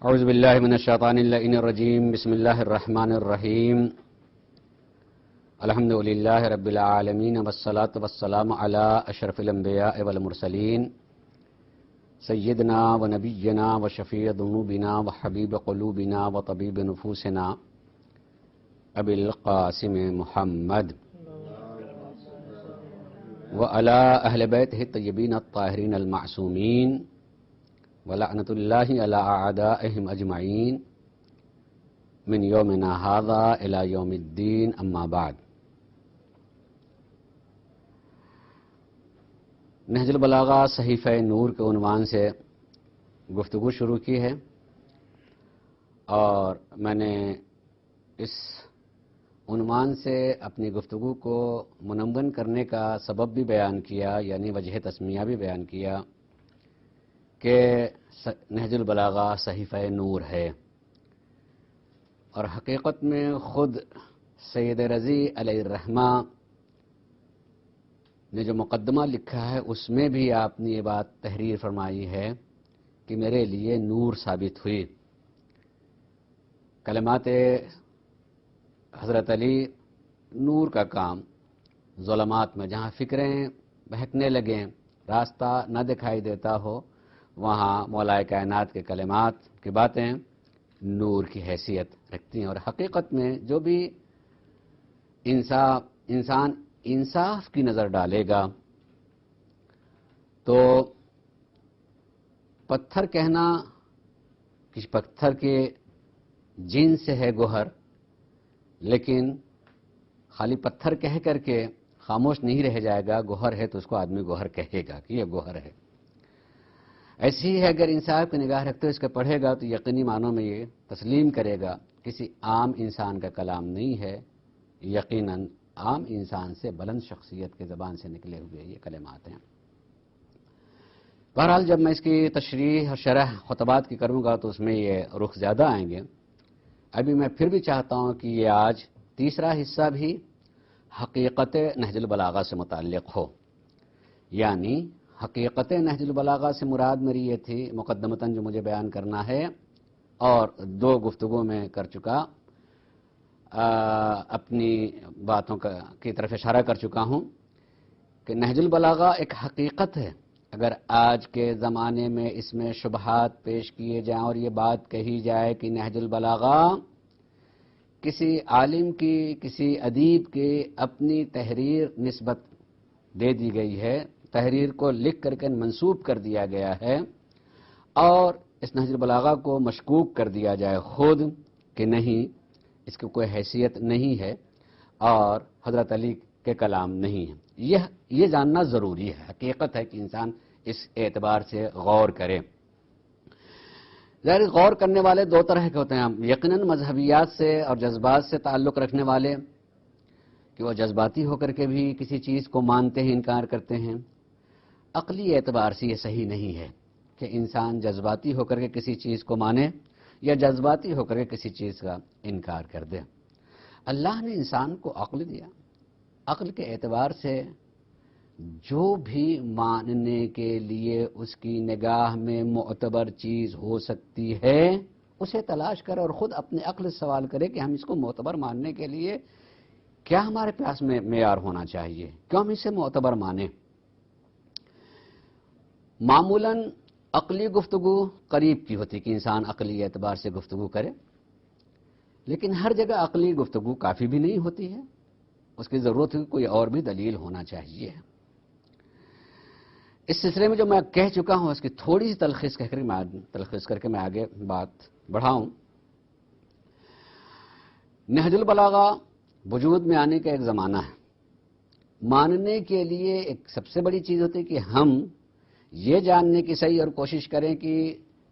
اعوذ باللہ من الشیطان اللعین الرجیم بسم اللہ الرحمن الرحیم الحمد للہ رب العالمین والصلاة والسلام علی اشرف الانبیاء والمرسلین سیدنا و نبینا و شفیع ذنوبنا و حبیب قلوبنا و طبیب نفوسنا ابی القاسم محمد و علی اہل بیتہ الطیبین الطاہرین المعصومین وَلَعْنَةُ اللَّهِ عَلَىٰ أَعْدَائِهِمْ أَجْمَعِينَ من يومنا هذا إلى يوم الدين أما بعد. نہج البلاغہ صحیفہ نور کے عنوان سے گفتگو شروع کی ہے اور میں نے اس عنوان سے اپنی گفتگو کو منون کرنے کا سبب بھی بیان کیا، یعنی وجہ تسمیہ بھی بیان کیا کہ نہج البلاغہ صحیفہ نور ہے، اور حقیقت میں خود سید رضی علیہ الرحمہ نے جو مقدمہ لکھا ہے اس میں بھی آپ نے یہ بات تحریر فرمائی ہے کہ میرے لیے نور ثابت ہوئی. کلمات حضرت علی نور کا کام، ظلمات میں جہاں فکریں بہکنے لگیں، راستہ نہ دکھائی دیتا ہو، وہاں مولا کائنات کے کلمات کی باتیں نور کی حیثیت رکھتی ہیں. اور حقیقت میں جو بھی انسان انصاف کی نظر ڈالے گا تو پتھر کہنا کہ پتھر کے جن سے ہے گوہر، لیکن خالی پتھر کہہ کر کے خاموش نہیں رہ جائے گا. گوہر ہے تو اس کو آدمی گوہر کہے گا کہ یہ گوہر ہے. ایسی ہی ہے، اگر انصاف کی نگاہ رکھتے اس کا پڑھے گا تو یقینی معنوں میں یہ تسلیم کرے گا کسی عام انسان کا کلام نہیں ہے، یقیناً عام انسان سے بلند شخصیت کے زبان سے نکلے ہوئے یہ کلمات ہیں. بہرحال جب میں اس کی تشریح اور شرح خطبات کی کروں گا تو اس میں یہ رخ زیادہ آئیں گے. ابھی میں پھر بھی چاہتا ہوں کہ یہ آج تیسرا حصہ بھی حقیقت نہج البلاغہ سے متعلق ہو، یعنی حقیقت نہج البلاغہ سے مراد میری یہ تھی مقدمتاً جو مجھے بیان کرنا ہے، اور دو گفتگو میں کر چکا، اپنی باتوں کی طرف اشارہ کر چکا ہوں کہ نہج البلاغہ ایک حقیقت ہے. اگر آج کے زمانے میں اس میں شبہات پیش کیے جائیں اور یہ بات کہی جائے کہ نہج البلاغہ کسی عالم کی، کسی ادیب کی اپنی تحریر نسبت دے دی گئی ہے، تحریر کو لکھ کر کے منسوب کر دیا گیا ہے، اور اس نہج البلاغہ کو مشکوک کر دیا جائے خود کہ نہیں اس کی کوئی حیثیت نہیں ہے اور حضرت علی کے کلام نہیں ہے، یہ جاننا ضروری ہے. حقیقت ہے کہ انسان اس اعتبار سے غور کرے. ظاہر غور کرنے والے دو طرح کے ہوتے ہیں، یقیناً مذہبیات سے اور جذبات سے تعلق رکھنے والے کہ وہ جذباتی ہو کر کے بھی کسی چیز کو مانتے ہیں، انکار کرتے ہیں. عقلی اعتبار سے یہ صحیح نہیں ہے کہ انسان جذباتی ہو کر کے کسی چیز کو مانے یا جذباتی ہو کر کے کسی چیز کا انکار کر دے. اللہ نے انسان کو عقل دیا، عقل کے اعتبار سے جو بھی ماننے کے لیے اس کی نگاہ میں معتبر چیز ہو سکتی ہے اسے تلاش کرے اور خود اپنے عقل سے سوال کرے کہ ہم اس کو معتبر ماننے کے لیے کیا ہمارے پاس میں معیار ہونا چاہیے، کیوں ہم اسے معتبر مانیں. معمولاً عقلی گفتگو قریب کی ہوتی کہ انسان عقلی اعتبار سے گفتگو کرے، لیکن ہر جگہ عقلی گفتگو کافی بھی نہیں ہوتی ہے، اس کی ضرورت ہے کوئی اور بھی دلیل ہونا چاہیے. اس سلسلے میں جو میں کہہ چکا ہوں اس کی تھوڑی سی تلخیص کر کے میں آگے بات بڑھاؤں. نہج البلاغہ وجود میں آنے کا ایک زمانہ ہے. ماننے کے لیے ایک سب سے بڑی چیز ہوتی ہے کہ ہم یہ جاننے کی صحیح اور کوشش کریں کہ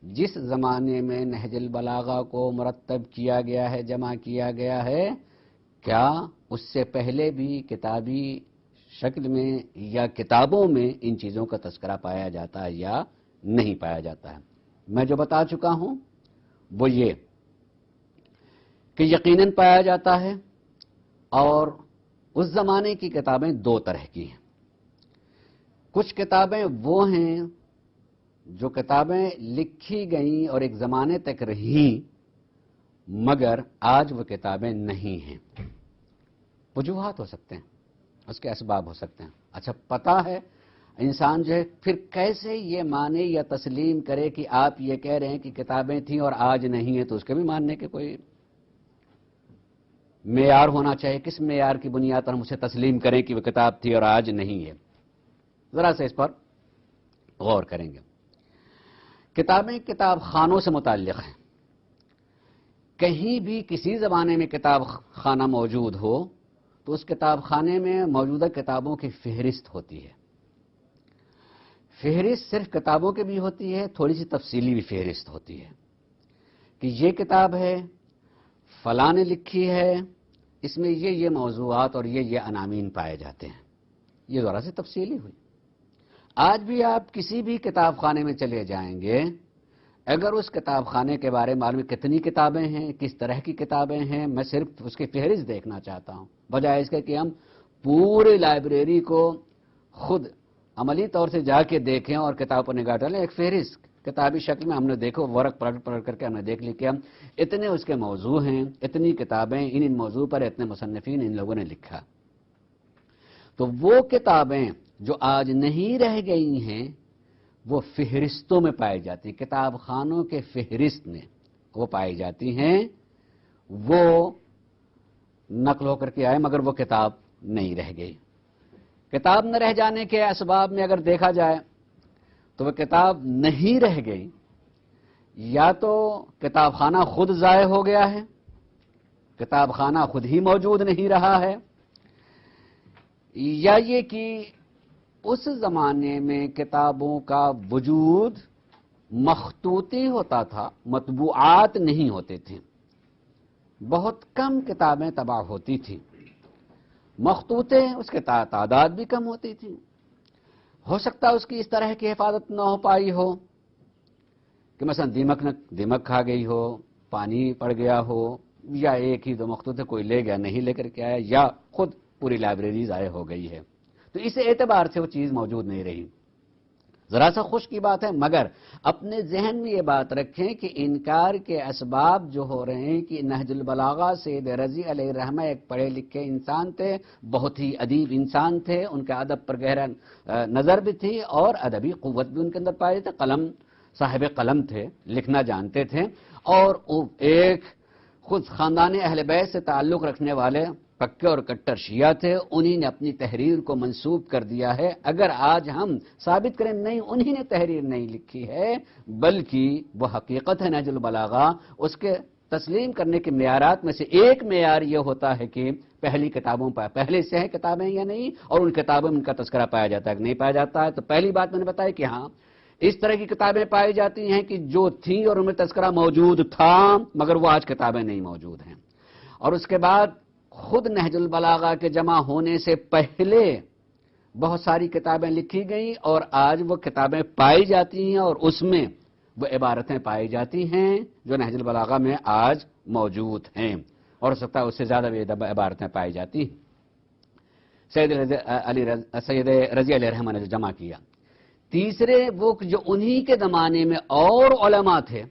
جس زمانے میں نہج البلاغہ کو مرتب کیا گیا ہے، جمع کیا گیا ہے، کیا اس سے پہلے بھی کتابی شکل میں یا کتابوں میں ان چیزوں کا تذکرہ پایا جاتا ہے یا نہیں پایا جاتا ہے. میں جو بتا چکا ہوں وہ یہ کہ یقیناً پایا جاتا ہے، اور اس زمانے کی کتابیں دو طرح کی ہیں. کچھ کتابیں وہ ہیں جو کتابیں لکھی گئیں اور ایک زمانے تک رہیں مگر آج وہ کتابیں نہیں ہیں. وجوہات ہو سکتے ہیں، اس کے اسباب ہو سکتے ہیں. اچھا پتہ ہے انسان جو ہے پھر کیسے یہ مانے یا تسلیم کرے کہ آپ یہ کہہ رہے ہیں کہ کتابیں تھیں اور آج نہیں ہیں، تو اس کے بھی ماننے کے کوئی معیار ہونا چاہیے. کس معیار کی بنیاد پر ہم اسے تسلیم کریں کہ وہ کتاب تھی اور آج نہیں ہے؟ ذرا سے اس پر غور کریں گے. کتابیں کتاب خانوں سے متعلق ہیں. کہیں بھی کسی زمانے میں کتاب خانہ موجود ہو تو اس کتاب خانے میں موجودہ کتابوں کی فہرست ہوتی ہے. فہرست صرف کتابوں کی بھی ہوتی ہے، تھوڑی سی تفصیلی بھی فہرست ہوتی ہے کہ یہ کتاب ہے، فلاں نے لکھی ہے، اس میں یہ موضوعات اور یہ عناوین پائے جاتے ہیں. یہ ذرا سی تفصیلی ہوئی. آج بھی آپ کسی بھی کتاب خانے میں چلے جائیں گے، اگر اس کتاب خانے کے بارے میں معلوم کتنی کتابیں ہیں، کس طرح کی کتابیں ہیں، میں صرف اس کی فہرست دیکھنا چاہتا ہوں، بجائے اس کے کہ ہم پوری لائبریری کو خود عملی طور سے جا کے دیکھیں اور کتاب پر نگاہ ڈالیں. ایک فہرست کتابی شکل میں ہم نے دیکھو، ورق پلٹ کر کے ہم نے دیکھ لی کہ ہم اتنے اس کے موضوع ہیں، اتنی کتابیں ان موضوع پر اتنے مصنفین ان لوگوں نے لکھا. تو وہ کتابیں جو آج نہیں رہ گئی ہیں وہ فہرستوں میں پائی جاتی ہیں، کتاب خانوں کے فہرست میں وہ پائی جاتی ہیں. وہ نقل ہو کر کے آئے مگر وہ کتاب نہیں رہ گئی. کتاب نہ رہ جانے کے اسباب میں اگر دیکھا جائے تو وہ کتاب نہیں رہ گئی، یا تو کتاب خانہ خود ضائع ہو گیا ہے، کتاب خانہ خود ہی موجود نہیں رہا ہے، یا یہ کہ اس زمانے میں کتابوں کا وجود مخطوطی ہوتا تھا، مطبوعات نہیں ہوتے تھے. بہت کم کتابیں طبع ہوتی تھیں، مخطوطے اس کے تعداد بھی کم ہوتی تھی. ہو سکتا ہے اس کی اس طرح کی حفاظت نہ ہو پائی ہو کہ مثلا دیمک کھا گئی ہو، پانی پڑ گیا ہو، یا ایک ہی دو مخطوطے کوئی لے گیا نہیں لے کر کے آیا، یا خود پوری لائبریری ضائع ہو گئی ہے. تو اس اعتبار سے وہ چیز موجود نہیں رہی. ذرا سا خوش کی بات ہے، مگر اپنے ذہن میں یہ بات رکھیں کہ انکار کے اسباب جو ہو رہے ہیں کہ نہج البلاغہ سید رضی علیہ الرحمہ ایک پڑھے لکھے انسان تھے، بہت ہی ادیب انسان تھے، ان کے ادب پر گہرا نظر بھی تھی اور ادبی قوت بھی ان کے اندر پائی تھی. صاحب قلم تھے، لکھنا جانتے تھے، اور ایک خود خاندان اہل بیت سے تعلق رکھنے والے پکے اور کٹر شیعہ تھے. انہی نے اپنی تحریر کو منسوب کر دیا ہے. اگر آج ہم ثابت کریں نہیں انہی نے تحریر نہیں لکھی ہے بلکہ وہ حقیقت ہے نہج البلاغہ، اس کے تسلیم کرنے کے معیارات میں سے ایک معیار یہ ہوتا ہے کہ پہلی کتابوں پر پہلے سے ہیں کتابیں یا نہیں، اور ان کتابوں میں ان کا تذکرہ پایا جاتا ہے کہ نہیں پایا جاتا ہے. تو پہلی بات میں نے بتایا کہ ہاں اس طرح کی کتابیں پائی جاتی ہیں کہ جو تھیں اور ان میں تذکرہ موجود تھا مگر وہ آج کتابیں نہیں موجود ہیں. اور اس کے بعد خود نہج البلاغہ کے جمع ہونے سے پہلے بہت ساری کتابیں لکھی گئیں اور آج وہ کتابیں پائی جاتی ہیں اور اس میں وہ عبارتیں پائی جاتی ہیں جو نہج البلاغہ میں آج موجود ہیں، اور ہو سکتا ہے اس سے زیادہ بھی عبارتیں پائی جاتی ہیں. سید رضی علیہ الرحمہ نے جو جمع کیا. تیسرے وہ جو انہی کے زمانے میں اور علماء تھے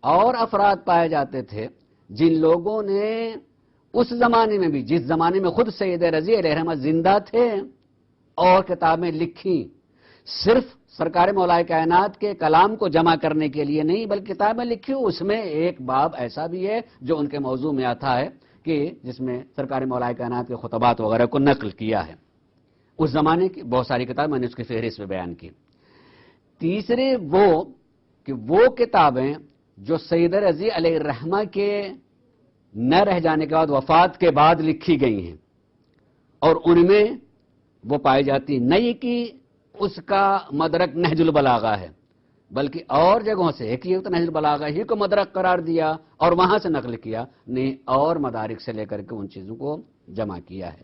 اور افراد پائے جاتے تھے جن لوگوں نے اس زمانے میں بھی، جس زمانے میں خود سید رضی علیہ الرحمہ زندہ تھے اور کتابیں لکھی، صرف سرکار مولا کائنات کے کلام کو جمع کرنے کے لیے نہیں بلکہ کتابیں لکھی. اس میں ایک باب ایسا بھی ہے جو ان کے موضوع میں آتا ہے کہ جس میں سرکار مولا کائنات کے خطبات وغیرہ کو نقل کیا ہے. اس زمانے کی بہت ساری کتابیں میں نے اس کی فہرست میں بیان کی. تیسرے وہ کتابیں جو سید رضی علیہ الرحمہ کے نہ رہ جانے کے بعد وفات کے بعد لکھی گئی ہیں اور ان میں وہ پائی جاتی، نہیں کہ اس کا مدرک نہج البلاغہ ہے بلکہ اور جگہوں سے، ایک یہ تو نہج البلاغہ ہی کو مدرک قرار دیا اور وہاں سے نقل کیا، نہیں اور مدارک سے لے کر کے ان چیزوں کو جمع کیا ہے.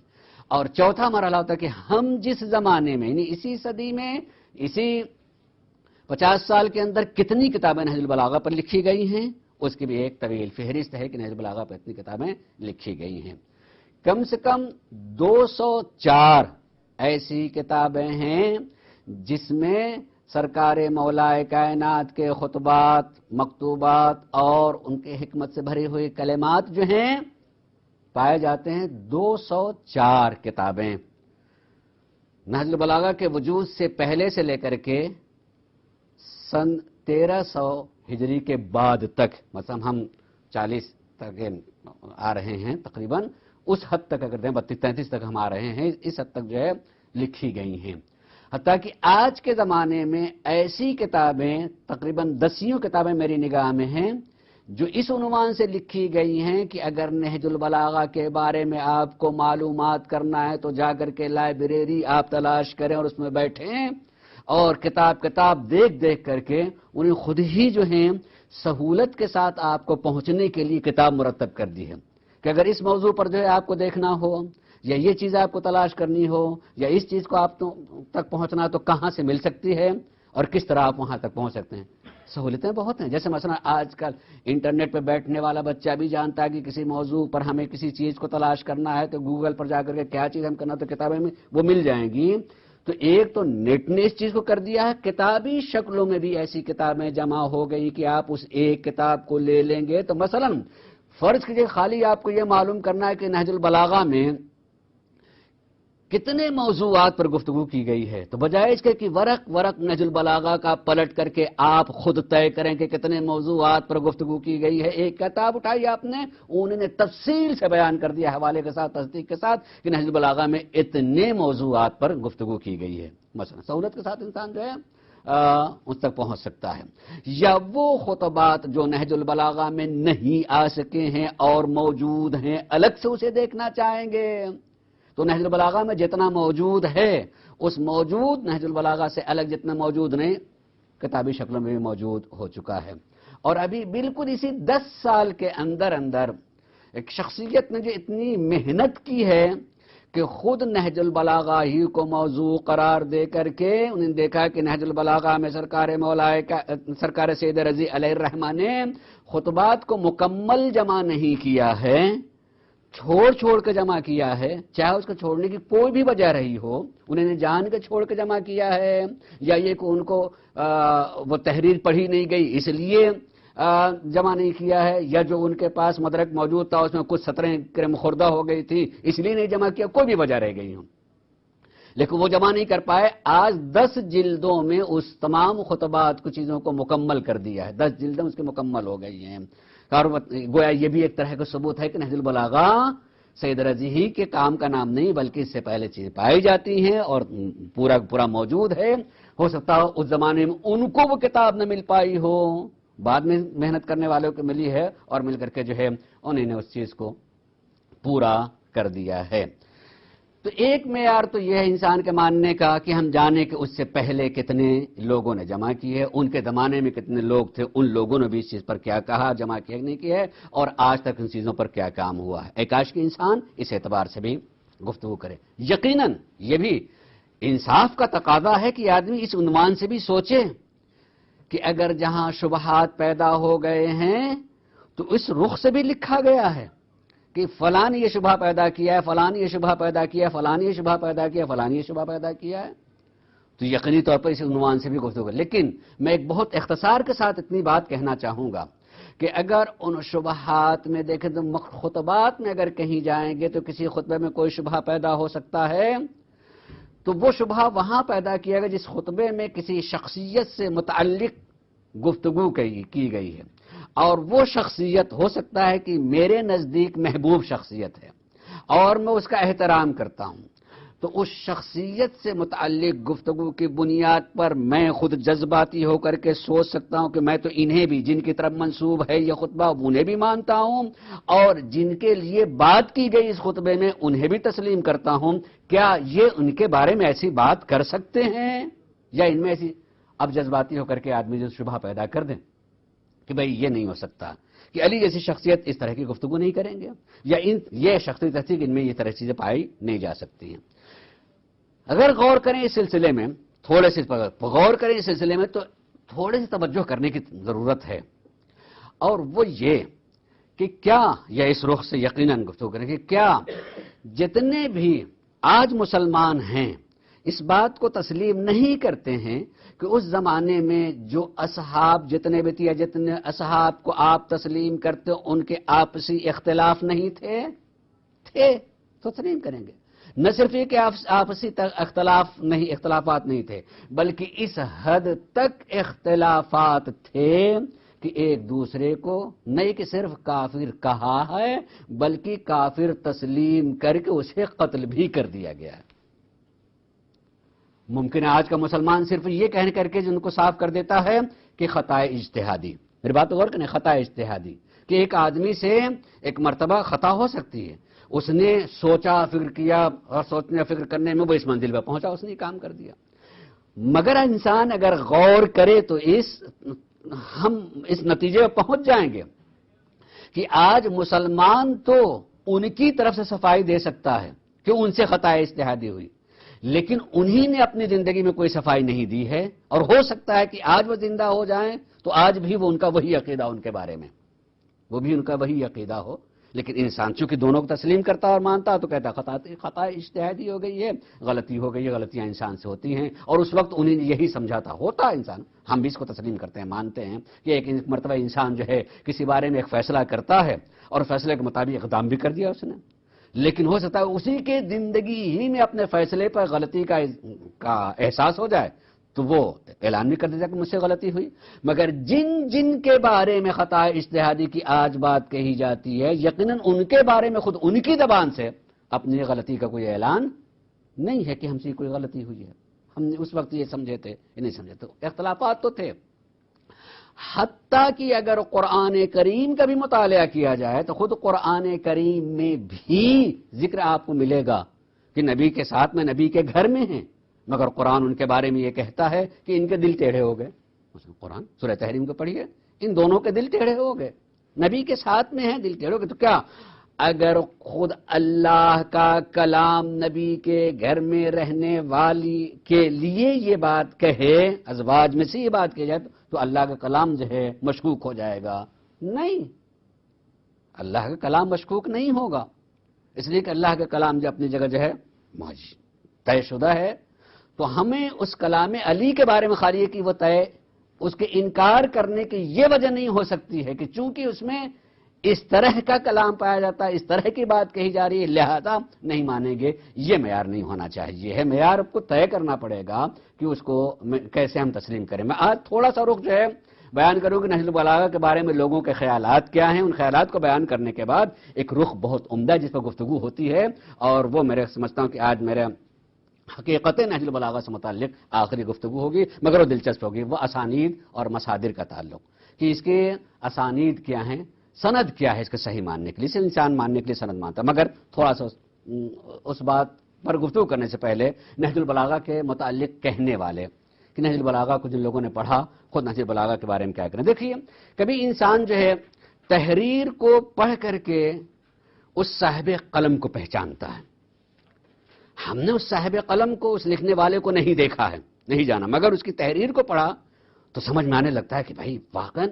اور چوتھا مرحلہ ہوتا ہے کہ ہم جس زمانے میں یعنی اسی صدی میں، اسی 50 سال کے اندر کتنی کتابیں نہج البلاغہ پر لکھی گئی ہیں، اس کی بھی ایک طویل فہرست ہے کہ نہج البلاغہ پر اتنی کتابیں لکھی گئی ہیں. کم سے کم 204 ایسی کتابیں ہیں جس میں سرکار مولائے کائنات کے خطبات، مکتوبات اور ان کے حکمت سے بھری ہوئی کلمات جو ہیں پائے جاتے ہیں 204 کتابیں۔ نہج البلاغہ کے وجود سے پہلے سے لے کر کے سن 1300 ہجری کے بعد تک، مثلا ہم 40 تک آ رہے ہیں تقریباً، اس حد تک اگر دیں 32-33 تک ہم آ رہے ہیں، اس حد تک جو ہے لکھی گئی ہیں۔ حتیٰ کہ آج کے زمانے میں ایسی کتابیں تقریباً 10 کتابیں میری نگاہ میں ہیں جو اس عنوان سے لکھی گئی ہیں کہ اگر نہج البلاغہ کے بارے میں آپ کو معلومات کرنا ہے تو جا کر کے لائبریری آپ تلاش کریں اور اس میں بیٹھیں اور کتاب دیکھ دیکھ کر کے انہیں خود ہی جو ہیں سہولت کے ساتھ آپ کو پہنچنے کے لیے کتاب مرتب کر دی ہے کہ اگر اس موضوع پر جو ہے آپ کو دیکھنا ہو یا یہ چیز آپ کو تلاش کرنی ہو یا اس چیز کو آپ تک پہنچنا تو کہاں سے مل سکتی ہے اور کس طرح آپ وہاں تک پہنچ سکتے ہیں۔ سہولتیں بہت ہیں، جیسے مثلا آج کل انٹرنیٹ پہ بیٹھنے والا بچہ بھی جانتا ہے کہ کسی موضوع پر ہمیں کسی چیز کو تلاش کرنا ہے تو گوگل پر جا کر کے کیا چیز ہم کرنا تو کتابیں میں وہ مل جائیں گی۔ تو ایک تو نیٹ نے اس چیز کو کر دیا ہے، کتابی شکلوں میں بھی ایسی کتابیں جمع ہو گئی کہ آپ اس ایک کتاب کو لے لیں گے تو مثلا فرض کیجئے خالی آپ کو یہ معلوم کرنا ہے کہ نہج البلاغہ میں کتنے موضوعات پر گفتگو کی گئی ہے تو بجائے اس کے کہ ورق نہج البلاغہ کا پلٹ کر کے آپ خود طے کریں کہ کتنے موضوعات پر گفتگو کی گئی ہے، ایک کتاب اٹھائی آپ نے، انہوں نے تفصیل سے بیان کر دیا حوالے کے ساتھ، تصدیق کے ساتھ کہ نہج البلاغہ میں اتنے موضوعات پر گفتگو کی گئی ہے۔ مثلا سہولت کے ساتھ انسان جو ہے اس تک پہنچ سکتا ہے۔ یا وہ خطبات جو نہج البلاغہ میں نہیں آ سکے ہیں اور موجود ہیں، الگ سے اسے دیکھنا چاہیں گے تو نہج البلاغہ میں جتنا موجود ہے اس موجود نہج البلاغہ سے الگ جتنا موجود نہیں کتابی شکلوں میں بھی موجود ہو چکا ہے۔ اور ابھی بالکل اسی 10 سال کے اندر ایک شخصیت نے جو اتنی محنت کی ہے کہ خود نہج البلاغہ ہی کو موضوع قرار دے کر کے انہوں نے دیکھا کہ نہج البلاغہ میں سرکار سید رضی علیہ الرحمہ نے خطبات کو مکمل جمع نہیں کیا ہے، چھوڑ کے جمع کیا ہے، چاہے اس کو چھوڑنے کی کوئی بھی وجہ رہی ہو، انہوں نے جان کے چھوڑ کے جمع کیا ہے یا یہ کہ ان کو وہ تحریر پڑھی نہیں گئی اس لیے جمع نہیں کیا ہے، یا جو ان کے پاس مدرک موجود تھا اس میں کچھ سطریں کرم خوردہ ہو گئی تھی اس لیے نہیں جمع کیا، کوئی بھی وجہ رہ گئی ہوں لیکن وہ جمع نہیں کر پائے۔ آج 10 جلدوں میں اس تمام خطبات کو چیزوں کو مکمل کر دیا ہے، 10 جلدیں اس کے مکمل ہو گئی ہیں۔ گویا یہ بھی ایک طرح کا ثبوت ہے کہ نہج البلاغہ سید رضی ہی کے کام کا نام نہیں بلکہ اس سے پہلے چیزیں پائی جاتی ہیں اور پورا موجود ہے۔ ہو سکتا ہو اس زمانے میں ان کو وہ کتاب نہ مل پائی ہو، بعد میں محنت کرنے والوں کو ملی ہے اور مل کر کے جو ہے انہوں نے اس چیز کو پورا کر دیا ہے۔ تو ایک معیار تو یہ ہے انسان کے ماننے کا کہ ہم جانیں کہ اس سے پہلے کتنے لوگوں نے جمع کی ہے، ان کے زمانے میں کتنے لوگ تھے، ان لوگوں نے بھی اس چیز پر کیا کہا، جمع کیا نہیں کیا ہے اور آج تک ان چیزوں پر کیا کام ہوا ہے۔ ایکاش کے انسان اس اعتبار سے بھی گفتگو کرے۔ یقیناً یہ بھی انصاف کا تقاضا ہے کہ آدمی اس عنوان سے بھی سوچے کہ اگر جہاں شبہات پیدا ہو گئے ہیں تو اس رخ سے بھی لکھا گیا ہے کہ فلاں نے یہ شبہ پیدا کیا ہے، فلاں نے یہ شبہ پیدا کیا ہے، فلاں نے یہ شبہ پیدا کیا ہے، فلاں نے یہ شبہ پیدا کیا ہے، تو یقینی طور پر اس عنوان سے بھی گفتگو ہے۔ لیکن میں ایک بہت اختصار کے ساتھ اتنی بات کہنا چاہوں گا کہ اگر ان شبہات میں دیکھیں تو خطبات میں اگر کہیں جائیں گے تو کسی خطبے میں کوئی شبہ پیدا ہو سکتا ہے تو وہ شبہ وہاں پیدا کیا گیا جس خطبے میں کسی شخصیت سے متعلق گفتگو کی گئی ہے اور وہ شخصیت ہو سکتا ہے کہ میرے نزدیک محبوب شخصیت ہے اور میں اس کا احترام کرتا ہوں، تو اس شخصیت سے متعلق گفتگو کی بنیاد پر میں خود جذباتی ہو کر کے سوچ سکتا ہوں کہ میں تو انہیں بھی جن کی طرف منسوب ہے یہ خطبہ انہیں بھی مانتا ہوں اور جن کے لیے بات کی گئی اس خطبے میں انہیں بھی تسلیم کرتا ہوں۔ کیا یہ ان کے بارے میں ایسی بات کر سکتے ہیں یا ان میں ایسی اب جذباتی ہو کر کے آدمی جو شبہ پیدا کر دیں کہ بھئی یہ نہیں ہو سکتا کہ علی جیسی شخصیت اس طرح کی گفتگو نہیں کریں گے یا یہ شخصیت ایسی کہ ان میں یہ طرح چیزیں پائی نہیں جا سکتی ہیں۔ اگر غور کریں اس سلسلے میں تو تھوڑے سی توجہ کرنے کی ضرورت ہے اور وہ یہ کہ کیا یا اس رخ سے یقیناً گفتگو کریں کہ کیا جتنے بھی آج مسلمان ہیں اس بات کو تسلیم نہیں کرتے ہیں کہ اس زمانے میں جو اصحاب جتنے بھی تھے، جتنے اصحاب کو آپ تسلیم کرتے ان کے آپسی اختلاف نہیں تھے تو تسلیم کریں گے۔ نہ صرف یہ کہ آپسی اختلافات نہیں تھے، بلکہ اس حد تک اختلافات تھے کہ ایک دوسرے کو نہیں کہ صرف کافر کہا ہے، بلکہ کافر تسلیم کر کے اسے قتل بھی کر دیا گیا ہے۔ ممکن ہے آج کا مسلمان صرف یہ کہنے کر کے جن کو صاف کر دیتا ہے کہ خطا اجتہادی، میری بات غور کریں، خطا اجتہادی، کہ ایک آدمی سے ایک مرتبہ خطا ہو سکتی ہے، اس نے سوچا فکر کیا اور سوچنے فکر کرنے میں وہ اس منزل پہ پہنچا، اس نے کام کر دیا۔ مگر انسان اگر غور کرے تو ہم اس نتیجے پہ پہنچ جائیں گے کہ آج مسلمان تو ان کی طرف سے صفائی دے سکتا ہے کہ ان سے خطا اجتہادی ہوئی، لیکن انہی نے اپنی زندگی میں کوئی صفائی نہیں دی ہے، اور ہو سکتا ہے کہ آج وہ زندہ ہو جائیں تو آج بھی وہ ان کا وہی عقیدہ ان کے بارے میں، وہ بھی ان کا وہی عقیدہ ہو۔ لیکن انسان چونکہ دونوں کو تسلیم کرتا اور مانتا تو کہتا خطا اجتہادی ہو گئی ہے، غلطی ہو گئی ہے، غلطیاں انسان سے ہوتی ہیں، اور اس وقت انہیں یہی سمجھا تھا، ہوتا انسان، ہم بھی اس کو تسلیم کرتے ہیں، مانتے ہیں کہ ایک مرتبہ انسان جو ہے کسی بارے میں ایک فیصلہ کرتا ہے اور فیصلے کے مطابق اقدام بھی کر دیا اس نے، لیکن ہو سکتا ہے اسی کے زندگی ہی میں اپنے فیصلے پر غلطی کا احساس ہو جائے تو وہ اعلان بھی کر دیتا کہ مجھ سے غلطی ہوئی۔ مگر جن کے بارے میں خطا اجتہادی کی آج بات کہی جاتی ہے، یقیناً ان کے بارے میں خود ان کی زبان سے اپنی غلطی کا کوئی اعلان نہیں ہے کہ ہم سے کوئی غلطی ہوئی ہے، ہم نے اس وقت یہ سمجھے تھے، یہ نہیں سمجھے تھے، اختلافات تو تھے۔ حتیٰ کہ اگر قرآن کریم کا بھی مطالعہ کیا جائے تو خود قرآن کریم میں بھی ذکر آپ کو ملے گا کہ نبی کے ساتھ میں نبی کے گھر میں ہیں، مگر قرآن ان کے بارے میں یہ کہتا ہے کہ ان کے دل ٹیڑھے ہو گئے۔ قرآن سورہ تحریم کو پڑھیے، ان دونوں کے دل ٹیڑھے ہو گئے، نبی کے ساتھ میں ہیں دل ٹیڑھے ہو گئے۔ تو کیا اگر خود اللہ کا کلام نبی کے گھر میں رہنے والی کے لیے یہ بات کہے، ازواج میں سے یہ بات کہی جائے تو اللہ کا کلام جو ہے مشکوک ہو جائے گا؟ نہیں، اللہ کا کلام مشکوک نہیں ہوگا، اس لیے کہ اللہ کا کلام جو اپنی جگہ جو ہے طے شدہ ہے۔ تو ہمیں اس کلام علی کے بارے میں خالی ہے کہ وہ طے، اس کے انکار کرنے کی یہ وجہ نہیں ہو سکتی ہے کہ چونکہ اس میں اس طرح کا کلام پایا جاتا ہے، اس طرح کی بات کہی جا رہی ہے، لہذا نہیں مانیں گے، یہ معیار نہیں ہونا چاہیے ہے۔ معیار کو طے کرنا پڑے گا کہ اس کو کیسے ہم تسلیم کریں۔ میں آج تھوڑا سا رخ جو ہے بیان کروں کہ نہج البلاغہ کے بارے میں لوگوں کے خیالات کیا ہیں، ان خیالات کو بیان کرنے کے بعد ایک رخ بہت عمدہ جس پر گفتگو ہوتی ہے، اور وہ میرے سمجھتا ہوں کہ آج میرے حقیقت نہج البلاغہ سے متعلق آخری گفتگو ہوگی، مگر وہ دلچسپ ہوگی، وہ اسانید اور مصادر کا تعلق، کہ اس کے اسانید کیا ہیں، سند کیا ہے اس کے صحیح ماننے کے لیے، اسے انسان ماننے کے لیے سند مانتا ہے۔ مگر تھوڑا سا اس بات پر گفتگو کرنے سے پہلے نہج البلاغہ کے متعلق کہنے والے کہ نہج البلاغہ کو جن لوگوں نے پڑھا خود نہج البلاغہ کے بارے میں کیا کریں۔ دیکھیے، کبھی انسان جو ہے تحریر کو پڑھ کر کے اس صاحب قلم کو پہچانتا ہے، ہم نے اس صاحب قلم کو، اس لکھنے والے کو نہیں دیکھا ہے، نہیں جانا، مگر اس کی تحریر کو پڑھا تو سمجھ میں آنے لگتا ہے کہ بھائی واقعاً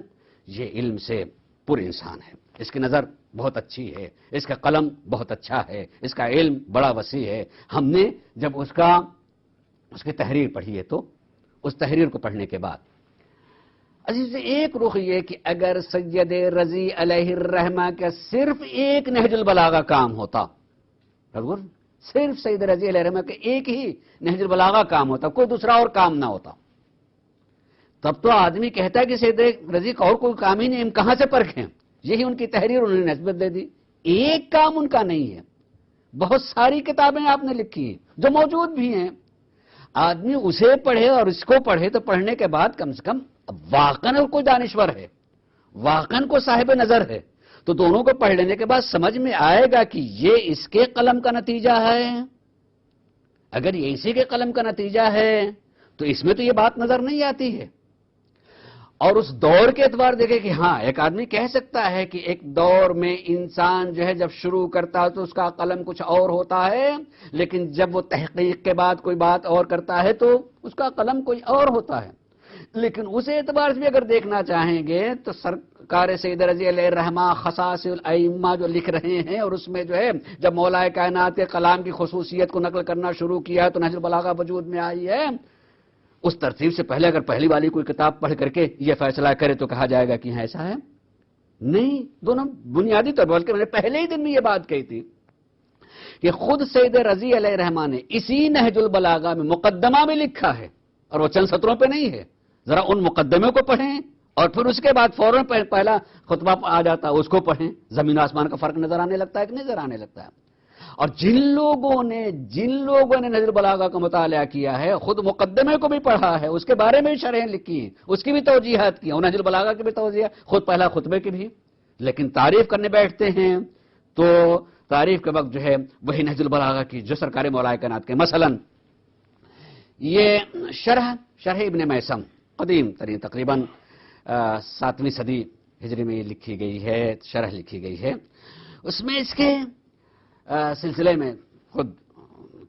یہ علم سے پر انسان ہے، اس کی نظر بہت اچھی ہے، اس کا قلم بہت اچھا ہے، اس کا علم بڑا وسیع ہے۔ ہم نے جب اس کی تحریر پڑھی ہے تو اس تحریر کو پڑھنے کے بعد عزیز ایک رخ یہ کہ اگر سید رضی علیہ الرحمہ کا صرف ایک نہج البلاغہ کام ہوتا، صرف سید رضی علیہ الرحمہ کا ایک ہی نہج البلاغہ کام ہوتا، کوئی دوسرا اور کام نہ ہوتا، تب تو آدمی کہتا ہے کہ سید رضی کا اور کوئی کام ہی نہیں، ہم کہاں سے پرکھیں، یہی ان کی تحریر انہوں نے نسبت دے دی۔ ایک کام ان کا نہیں ہے، بہت ساری کتابیں آپ نے لکھی ہیں جو موجود بھی ہیں، آدمی اسے پڑھے اور اس کو پڑھے تو پڑھنے کے بعد کم سے کم واقعاً کوئی دانشور ہے، واقعاً کوئی صاحب نظر ہے، تو دونوں کو پڑھ لینے کے بعد سمجھ میں آئے گا کہ یہ اس کے قلم کا نتیجہ ہے۔ اگر یہ اسی کے قلم کا نتیجہ ہے تو اس میں تو یہ بات نظر نہیں آتی ہے۔ اور اس دور کے اعتبار دیکھیں کہ ہاں ایک آدمی کہہ سکتا ہے کہ ایک دور میں انسان جو ہے جب شروع کرتا ہے تو اس کا قلم کچھ اور ہوتا ہے، لیکن جب وہ تحقیق کے بعد کوئی بات اور کرتا ہے تو اس کا قلم کوئی اور ہوتا ہے۔ لیکن اس اعتبار سے بھی اگر دیکھنا چاہیں گے تو قاری سید رضی علیہ الرحمہ خصائص الائمہ جو لکھ رہے ہیں، اور اس میں جو ہے جب مولا کائنات کے کلام کی خصوصیت کو نقل کرنا شروع کیا تو نہج البلاغہ وجود میں آئی ہے۔ اس ترتیب سے پہلے اگر پہلی والی کوئی کتاب پڑھ کر کے یہ فیصلہ کرے تو کہا جائے گا کہ ایسا ہے نہیں، دونوں بنیادی طور پر، بلکہ میں نے پہلے ہی دن میں یہ بات کہی تھی کہ خود سید رضی علیہ الرحمہ نے اسی نہج البلاغہ میں مقدمہ میں لکھا ہے، اور وہ چند سطروں پہ نہیں ہے، ذرا ان مقدمے کو پڑھیں اور پھر اس کے بعد فوراً پہلا خطبہ آ جاتا ہے اس کو پڑھیں، زمین و آسمان کا فرق نظر آنے لگتا ہے کہ نظر آنے لگتا ہے۔ اور جن لوگوں نے نہج البلاغہ کا مطالعہ کیا ہے، خود مقدمے کو بھی پڑھا ہے، اس کے بارے میں شرحیں لکھی ہیں، اس کی بھی توجیحات کی ہیں، اور نہج البلاغہ کی بھی توجیہ، خود پہلا خطبے کی بھی، لیکن تعریف کرنے بیٹھتے ہیں تو تعریف کے وقت جو ہے وہی نہج البلاغہ کی جو سرکار مولا کائنات کے مثلاً یہ شرح ابن میثم قدیم ترین تقریباً 7ویں صدی ہجری میں لکھی گئی ہے، شرح لکھی گئی ہے، اس میں اس کے سلسلے میں خود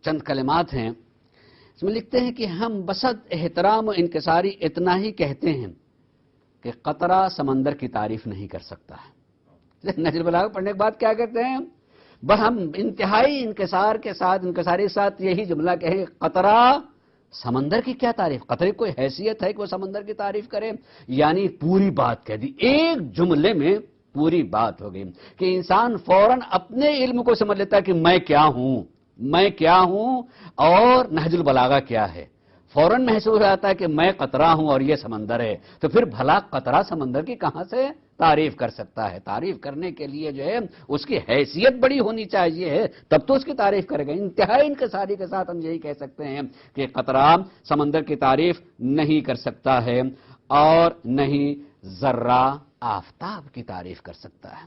چند کلمات ہیں، اس میں لکھتے ہیں کہ ہم بسط احترام و انکساری اتنا ہی کہتے ہیں کہ قطرہ سمندر کی تعریف نہیں کر سکتا ہے۔ نہج البلاغہ پڑھنے کے بعد کیا کہتے ہیں؟ ہم انتہائی انکساری کے ساتھ یہی جملہ کہیں، قطرہ سمندر کی کیا تعریف، قطرے کوئی حیثیت ہے کہ وہ سمندر کی تعریف کرے؟ یعنی پوری بات کہہ دی، ایک جملے میں پوری بات ہو گئی کہ انسان فوراً اپنے علم کو سمجھ لیتا ہے کہ میں کیا ہوں اور نہج البلاغہ کیا ہے، فوراً محسوس ہوتا ہے کہ میں قطرہ ہوں اور یہ سمندر ہے، تو پھر بھلا قطرہ سمندر کی کہاں سے تعریف کر سکتا ہے؟ تعریف کرنے کے لیے جو ہے اس کی حیثیت بڑی ہونی چاہیے ہے، تب تو اس کی تعریف کرے گا۔ انتہائی انکساری کے ساتھ ہم یہی کہہ سکتے ہیں کہ قطرہ سمندر کی تعریف نہیں کر سکتا ہے، اور نہیں ذرہ آفتاب کی تعریف کر سکتا ہے۔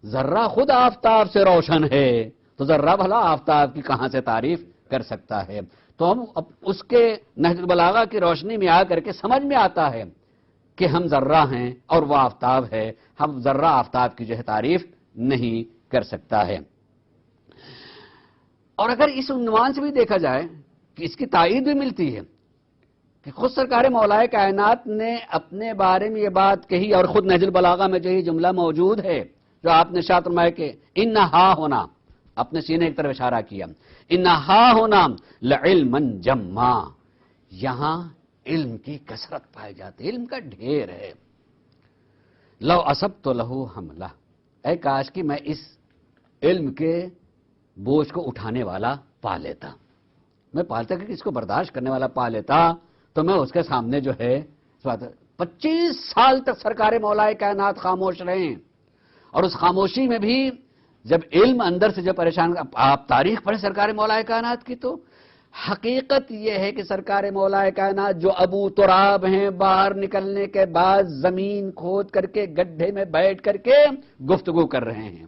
ذرہ خود آفتاب سے روشن ہے، تو ذرہ بھلا آفتاب کی کہاں سے تعریف کر سکتا ہے؟ تو ہم اس کے نہج البلاغہ کی روشنی میں آ کر کے سمجھ میں آتا ہے کہ ہم ذرہ ہیں اور وہ آفتاب ہے، ہم ذرہ آفتاب کی جو ہے تعریف نہیں کر سکتا ہے۔ اور اگر اس عنوان سے بھی دیکھا جائے کہ اس کی تائید بھی ملتی ہے کہ خود سرکار مولا کائنات نے اپنے بارے میں یہ بات کہی، اور خود نہج البلاغہ میں جو یہ جملہ موجود ہے جو آپ نے ارشاد فرمایا کہ انہا ہونا، اپنے سینے کی طرف اشارہ کیا، انہا ہونا لعلما جما، یہاں علم کی کثرت پائی جاتی ہے، علم کا ڈھیر ہے۔ لو اصبت لہو حملہ، اے کاش کہ میں اس علم کے بوجھ کو اٹھانے والا پا لیتا، میں پالتا کہ اس کو برداشت کرنے والا پا لیتا، تو میں اس کے سامنے جو ہے 25 سال تک سرکار مولا کائنات خاموش رہے ہیں، اور اس خاموشی میں بھی جب علم اندر سے جو پریشان، آپ تاریخ پڑھیں سرکار مولا کائنات کی تو حقیقت یہ ہے کہ سرکار مولا کائنات جو ابو تراب ہیں، باہر نکلنے کے بعد زمین کھود کر کے گڈھے میں بیٹھ کر کے گفتگو کر رہے ہیں۔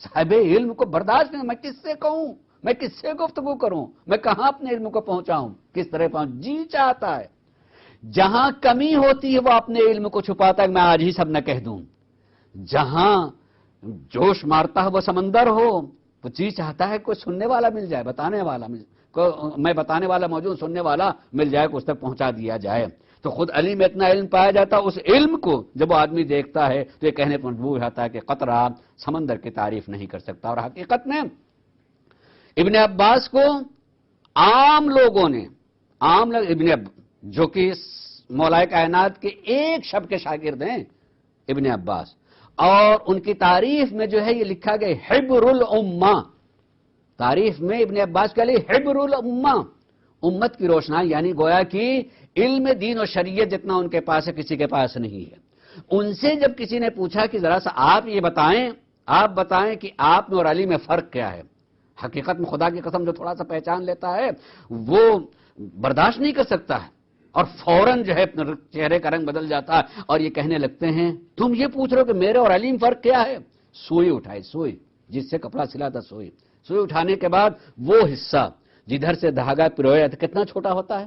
صاحب علم کو برداشت نہیں، میں کس سے کہوں، میں کس سے گفتگو کروں، میں کہاں اپنے علم کو پہنچاؤں، کس طرح پہنچ، جی چاہتا ہے جہاں کمی ہوتی ہے وہ اپنے علم کو چھپاتا ہے کہ میں آج ہی سب نہ کہہ دوں، جہاں جوش مارتا ہے وہ سمندر ہو، وہ جی چاہتا ہے کوئی سننے والا مل جائے، بتانے والا مل جائے، میں بتانے والا موجود، سننے والا مل جائے کہ اس تک پہنچا دیا جائے۔ تو خود علی میں اتنا علم پایا جاتا، اس علم کو جب وہ آدمی دیکھتا ہے تو یہ کہنے پر مجبور ہوتا ہے کہ قطرہ سمندر کی تعریف نہیں کر سکتا۔ اور حقیقت میں ابن عباس کو عام لوگوں نے، جو کہ مولا کائنات کے ایک شب کے شاگرد ہیں ابن عباس، اور ان کی تعریف میں جو ہے یہ لکھا گیا حبر الامہ، تعریف میں ابن عباس کے لیے حبر الامہ، امت کی روشنائی، یعنی گویا کہ علم دین و شریعت جتنا ان کے پاس ہے کسی کے پاس نہیں ہے۔ ان سے جب کسی نے پوچھا کہ ذرا سا آپ یہ بتائیں کہ آپ میں اور علی میں فرق کیا ہے، حقیقت میں خدا کی قسم جو تھوڑا سا پہچان لیتا ہے وہ برداشت نہیں کر سکتا ہے، اور فوراً جو ہے چہرے کا رنگ بدل جاتا ہے اور یہ کہنے لگتے ہیں تم یہ پوچھ رہے ہو کہ میرے اور علی میں فرق کیا ہے؟ سوئی اٹھائی، سوئی جس سے کپڑا سلا تھا، سوئی اٹھانے کے بعد وہ حصہ جدھر سے دھاگا پرویا تھا کتنا چھوٹا ہوتا ہے،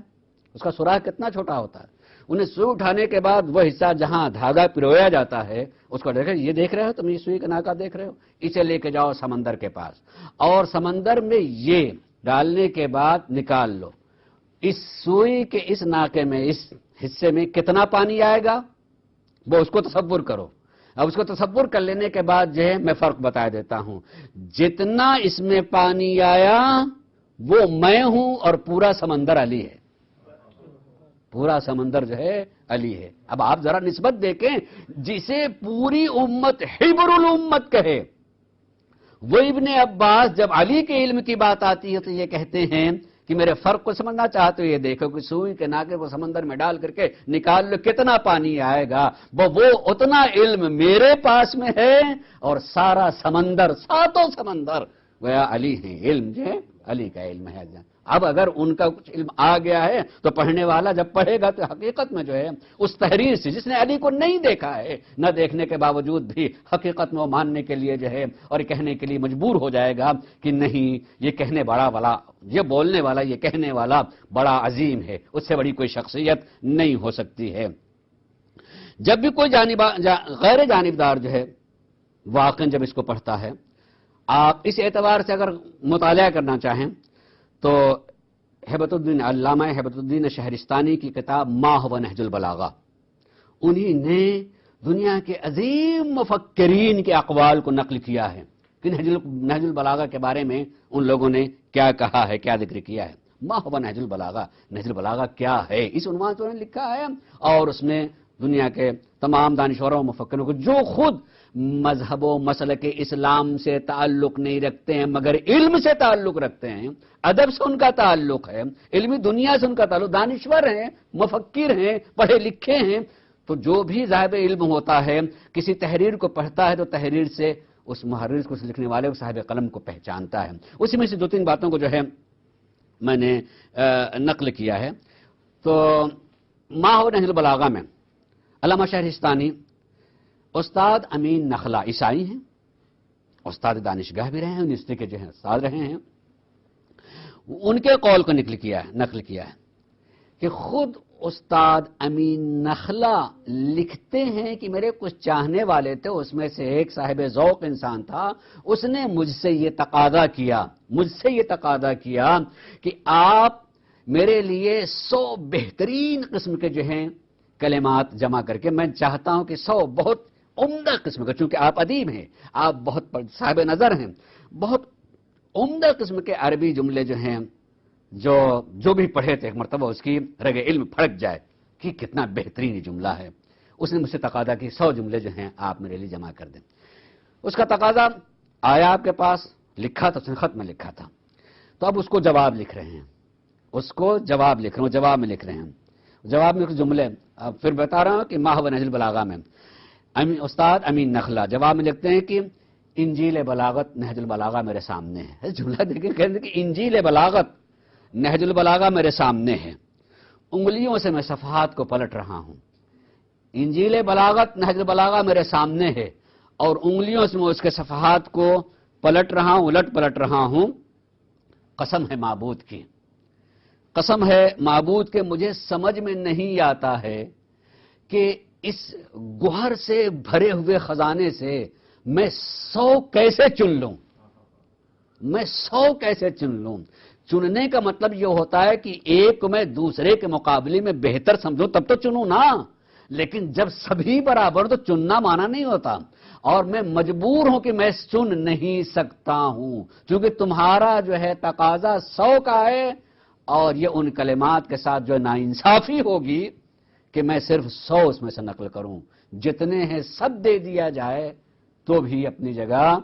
اس کا سوراخ کتنا چھوٹا ہوتا ہے، انہیں سوئی اٹھانے کے بعد وہ حصہ جہاں دھاگا پرویا جاتا ہے اس کو یہ دیکھ رہے ہو تم، یہ سوئی کا ناکا دیکھ رہے ہو، اسے لے کے جاؤ سمندر کے پاس، اور سمندر میں یہ ڈالنے کے بعد نکال لو، اس سوئی کے اس ناکے میں، اس حصے میں کتنا پانی آئے گا؟ وہ اس کو تصور کرو. اب اس کو تصور کر لینے کے بعد جو ہے میں فرق بتا دیتا ہوں. جتنا اس میں پانی آیا وہ میں ہوں اور پورا سمندر علی ہے. پورا سمندر جو ہے علی ہے. اب آپ ذرا نسبت دیکھیں, جسے پوری امت حبر الامت کہے, وہ ابن عباس جب علی کے علم کی بات آتی ہے تو یہ کہتے ہیں کہ میرے فرق کو سمجھنا چاہتے ہو یہ دیکھو کہ سوئی کے ناکے کو سمندر میں ڈال کر کے نکال لو کتنا پانی آئے گا, وہ اتنا علم میرے پاس میں ہے اور سارا سمندر, ساتوں سمندر وہ علی ہیں. علم جو ہے علی کا علم ہے. اب اگر ان کا کچھ علم آ گیا ہے تو پڑھنے والا جب پڑھے گا تو حقیقت میں جو ہے اس تحریر سے, جس نے علی کو نہیں دیکھا ہے, نہ دیکھنے کے باوجود بھی حقیقت میں وہ ماننے کے لیے جو ہے اور کہنے کے لیے مجبور ہو جائے گا کہ نہیں, یہ کہنے والا, یہ بولنے والا, یہ کہنے والا بڑا عظیم ہے, اس سے بڑی کوئی شخصیت نہیں ہو سکتی ہے. جب بھی کوئی غیر جانبدار جو ہے واقعاً جب اس کو پڑھتا ہے, آپ اس اعتبار سے اگر مطالعہ کرنا چاہیں تو ہیبت الدین, علامہ ہیبت الدین شہرستانی کی کتاب ما هو نہج البلاغہ, انہی نے دنیا کے عظیم مفکرین کے اقوال کو نقل کیا ہے کہ نہج البلاغہ کے بارے میں ان لوگوں نے کیا کہا ہے, کیا ذکر کیا ہے. ما هو نہج البلاغہ, نہج البلاغہ کیا ہے, اس عنوان سے انہوں نے لکھا ہے. اور اس میں دنیا کے تمام دانشوروں و مفکروں کو جو خود مذہب و مسلک اسلام سے تعلق نہیں رکھتے ہیں مگر علم سے تعلق رکھتے ہیں, ادب سے ان کا تعلق ہے, علمی دنیا سے ان کا تعلق, دانشور ہیں, مفکر ہیں, پڑھے لکھے ہیں, تو جو بھی صاحب علم ہوتا ہے کسی تحریر کو پڑھتا ہے تو تحریر سے اس محرر کو, اس لکھنے والے کو, صاحب قلم کو پہچانتا ہے. اسی میں سے دو تین باتوں کو جو ہے میں نے نقل کیا ہے. تو ما هو نہج البلاغہ میں علامہ شہرستانی استاد امین نخلا عیسائی ہیں, استاد دانشگاہ بھی رہے ہیں, یونیورسٹی کے جو ہیں استاد رہے ہیں. ان کے قول کو نقل کیا ہے کہ خود استاد امین نخلا لکھتے ہیں کہ میرے کچھ چاہنے والے تھے, اس میں سے ایک صاحب ذوق انسان تھا, اس نے مجھ سے یہ تقاضا کیا کہ آپ میرے لیے 100 بہترین قسم کے جو ہیں کلمات جمع کر کے, میں چاہتا ہوں کہ 100 بہت عمدہ قسم کا, چونکہ آپ ادیب ہیں, آپ بہت صاحب نظر ہیں, بہت عمدہ قسم کے عربی جملے جو ہیں جو بھی پڑھے تھے ایک مرتبہ اس کی رگ علم پھڑک جائے کہ کتنا بہترین جملہ ہے. اس نے مجھ سے تقاضا کہ 100 جملے جو ہیں آپ میرے لیے جمع کر دیں. اس کا تقاضا آیا آپ کے پاس, لکھا تو اس نے خط میں لکھا تھا, تو اب اس کو جواب لکھ رہے ہیں, جواب میں لکھ رہے ہیں. جواب میں کچھ جملے پھر بتا رہا ہوں کہ ما هو نہج البلاغہ میں استاد امین نخلا جواب میں لکھتے ہیں کہ انجیل بلاغت نہج البلاغہ میرے سامنے ہے. جملہ دیکھیں, کہتے ہیں کہ انجیل بلاغت نہج البلاغہ میرے سامنے ہے, انگلیوں سے میں صفحات کو پلٹ رہا ہوں. انجیل بلاغت نہج البلاغہ میرے سامنے ہے اور انگلیوں سے میں اس کے صفحات کو پلٹ رہا ہوں, الٹ پلٹ رہا ہوں. قسم ہے معبود کی, قسم ہے معبود کے مجھے سمجھ میں نہیں آتا ہے کہ اس گوہر سے بھرے ہوئے خزانے سے میں 100 کیسے چن لوں. چننے کا مطلب یہ ہوتا ہے کہ ایک کو میں دوسرے کے مقابلے میں بہتر سمجھوں تب تو چنوں نا, لیکن جب سبھی برابر تو چننا مانا نہیں ہوتا. اور میں مجبور ہوں کہ میں چن نہیں سکتا ہوں کیونکہ تمہارا جو ہے تقاضا 100 کا ہے اور یہ ان کلمات کے ساتھ جو ناانصافی ہوگی کہ میں صرف 100 اس میں سے نقل کروں. جتنے ہیں سب دے دیا جائے تو بھی اپنی جگہ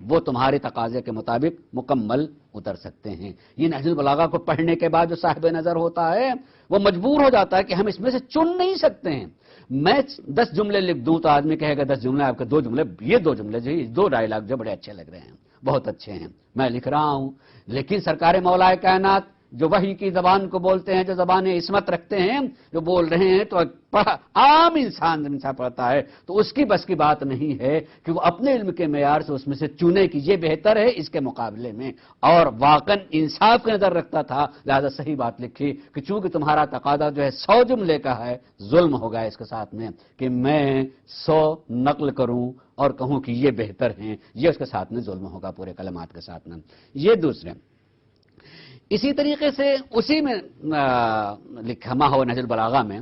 وہ تمہارے تقاضے کے مطابق مکمل اتر سکتے ہیں. یہ نہج البلاغہ کو پڑھنے کے بعد جو صاحب نظر ہوتا ہے وہ مجبور ہو جاتا ہے کہ ہم اس میں سے چن نہیں سکتے ہیں. میں 10 جملے لکھ دوں تو آدمی کہے گا 10 جملے آپ کے 2 جملے, یہ 2 جملے جو 2 ڈائلاگ جو بڑے اچھے لگ رہے ہیں, بہت اچھے ہیں, میں لکھ رہا ہوں. لیکن سرکار مولا کائنات جو وحی کی زبان کو بولتے ہیں, جو زبان عصمت رکھتے ہیں, جو بول رہے ہیں, تو عام انسان پڑھتا ہے تو اس کی بس کی بات نہیں ہے کہ وہ اپنے علم کے معیار سے اس میں سے چنے کہ یہ بہتر ہے اس کے مقابلے میں. اور واقعاً انصاف کی نظر رکھتا تھا, لہذا صحیح بات لکھی کہ چونکہ تمہارا تقاضا جو ہے 100 جملے کا ہے, ظلم ہوگا اس کے ساتھ میں کہ میں 100 نقل کروں اور کہوں کہ یہ بہتر ہیں, یہ اس کے ساتھ میں ظلم ہوگا پورے کلمات کے ساتھ میں. یہ دوسرے اسی طریقے سے اسی میں لکھا ما هو نہج البلاغہ میں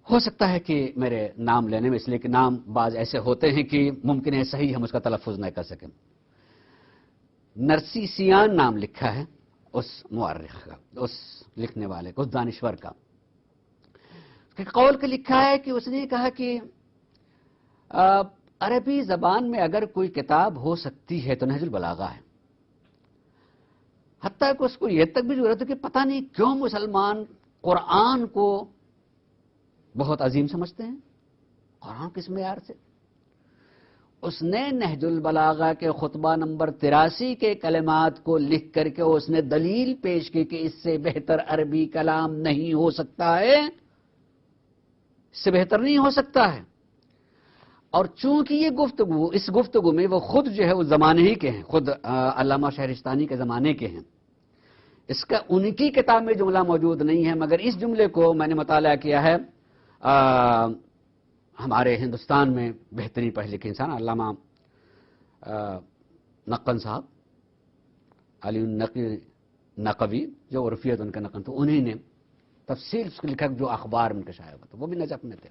ہو سکتا ہے کہ میرے نام لینے میں، اس لیے کہ نام بعض ایسے ہوتے ہیں کہ ممکن ہے صحیح ہم اس کا تلفظ نہ کر سکیں، نرسیسیان نام لکھا ہے اس مورخ کا، اس لکھنے والے کا، اس دانشور کا، قول کے لکھا ہے کہ اس نے کہا کہ عربی زبان میں اگر کوئی کتاب ہو سکتی ہے تو نہج البلاغہ ہے، حتیٰ کہ اس کو یہ تک بھی ضرورت ہے کہ پتہ نہیں کیوں مسلمان قرآن کو بہت عظیم سمجھتے ہیں، قرآن کس معیار سے؟ اس نے نہج البلاغہ کے خطبہ نمبر 83 کے کلمات کو لکھ کر کے اس نے دلیل پیش کی کہ اس سے بہتر عربی کلام نہیں ہو سکتا ہے، اس سے بہتر نہیں ہو سکتا ہے۔ اور چونکہ یہ گفتگو، اس گفتگو میں وہ خود جو ہے اس زمانے ہی کے ہیں، خود علامہ شہرستانی کے زمانے کے ہیں، اس کا ان کی کتاب میں جملہ موجود نہیں ہے، مگر اس جملے کو میں نے مطالعہ کیا ہے ہمارے ہندوستان میں بہترین پڑھے لکھے انسان علامہ نقن صاحب، علی نقوی، جو عرفیت ان کا نقن تھا، انہیں نے تفصیل اس کو لکھا جو اخبار ان کا شائع ہوا تھا، وہ بھی نجف میں تھے،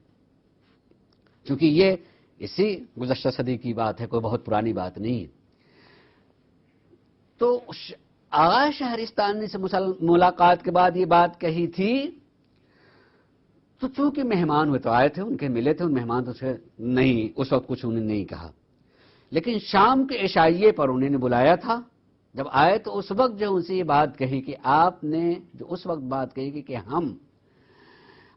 چونکہ یہ اسی گزشتہ صدی کی بات ہے، کوئی بہت پرانی بات نہیں ہے۔ تو آغا شہرستانی سے ملاقات کے بعد یہ بات کہی تھی، تو چونکہ مہمان ہوئے تو آئے تھے، ان کے ملے تھے، ان مہمان تو سے نہیں اس وقت کچھ انہوں نے نہیں کہا، لیکن شام کے عشائیے پر انہوں نے بلایا تھا، جب آئے تو اس وقت جو ان سے یہ بات کہی کہ آپ نے جو اس وقت بات کہی کہ ہم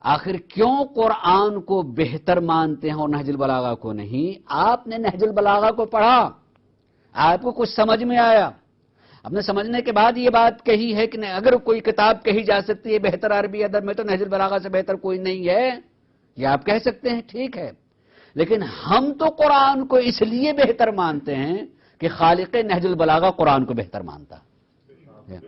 آخر کیوں قرآن کو بہتر مانتے ہیں اور نہج البلاغہ کو نہیں؟ آپ نے نہج البلاغہ کو پڑھا، آپ کو کچھ سمجھ میں آیا، آپ نے سمجھنے کے بعد یہ بات کہی ہے کہ اگر کوئی کتاب کہی جا سکتی ہے بہتر عربی ادب میں تو نہج البلاغہ سے بہتر کوئی نہیں ہے، یہ آپ کہہ سکتے ہیں، ٹھیک ہے، لیکن ہم تو قرآن کو اس لیے بہتر مانتے ہیں کہ خالق نہج البلاغہ قرآن کو بہتر مانتا ہے۔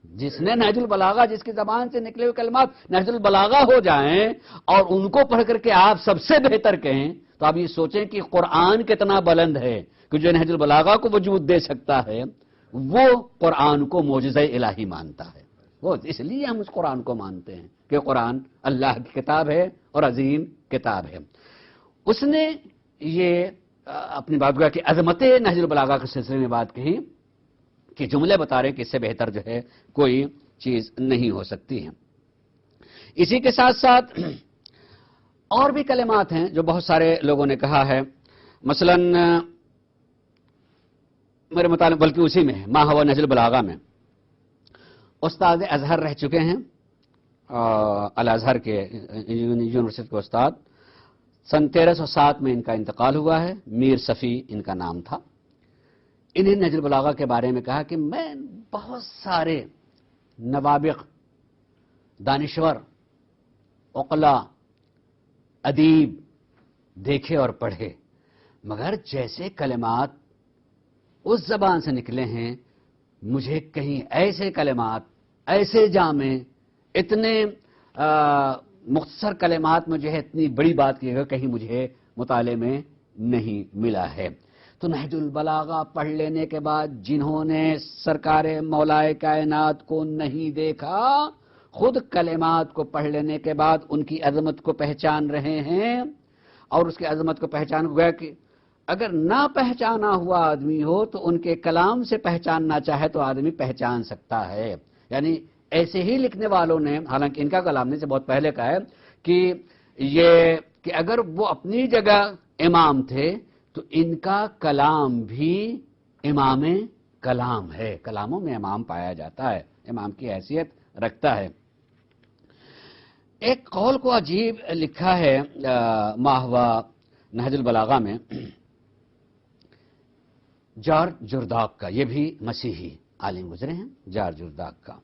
جس نے نہج البلاغہ، جس کی زبان سے نکلے ہوئے کلمات نہج البلاغہ ہو جائیں اور ان کو پڑھ کر کے آپ سب سے بہتر کہیں، تو آپ یہ سوچیں کہ قرآن کتنا بلند ہے کہ جو نہج البلاغہ کو وجود دے سکتا ہے وہ قرآن کو معجزہ الہی مانتا ہے۔ وہ اس لیے ہم اس قرآن کو مانتے ہیں کہ قرآن اللہ کی کتاب ہے اور عظیم کتاب ہے۔ اس نے یہ اپنی بات گویا کہ عظمت نہج البلاغہ کے سلسلے میں بات کہی کہ جملے بتا رہے کہ اس سے بہتر جو ہے کوئی چیز نہیں ہو سکتی ہے۔ اسی کے ساتھ ساتھ اور بھی کلمات ہیں جو بہت سارے لوگوں نے کہا ہے، مثلا میرے مطالعہ بلکہ اسی میں ہے، ما ہوا نہج البلاغہ میں استاد ازہر رہ چکے ہیں، الازہر کے یونیورسٹی کے استاد، سن 1307 میں ان کا انتقال ہوا ہے، میر صفی ان کا نام تھا۔ انہیں نہج البلاغہ کے بارے میں کہا کہ میں بہت سارے نوابغ، دانشور، عقلاء، ادیب دیکھے اور پڑھے، مگر جیسے کلمات اس زبان سے نکلے ہیں، مجھے کہیں ایسے کلمات، ایسے جامع، اتنے مختصر کلمات میں جو ہے اتنی بڑی بات کی گئی کہیں مجھے مطالعے میں نہیں ملا ہے۔ تو نہج البلاغہ پڑھ لینے کے بعد جنہوں نے سرکار مولائے کائنات کو نہیں دیکھا، خود کلمات کو پڑھ لینے کے بعد ان کی عظمت کو پہچان رہے ہیں، اور اس کی عظمت کو پہچان گیا کہ اگر نہ پہچانا ہوا آدمی ہو تو ان کے کلام سے پہچاننا چاہے تو آدمی پہچان سکتا ہے۔ یعنی ایسے ہی لکھنے والوں نے، حالانکہ ان کا کلام نہیں سے بہت پہلے کا ہے، کہ اگر وہ اپنی جگہ امام تھے تو ان کا کلام بھی امام کلام ہے، کلاموں میں امام پایا جاتا ہے، امام کی حیثیت رکھتا ہے۔ ایک قول کو عجیب لکھا ہے ما ہوا نہج البلاغہ میں جارج جرداق کا، یہ بھی مسیحی عالم گزرے ہیں، جارج جرداق کا،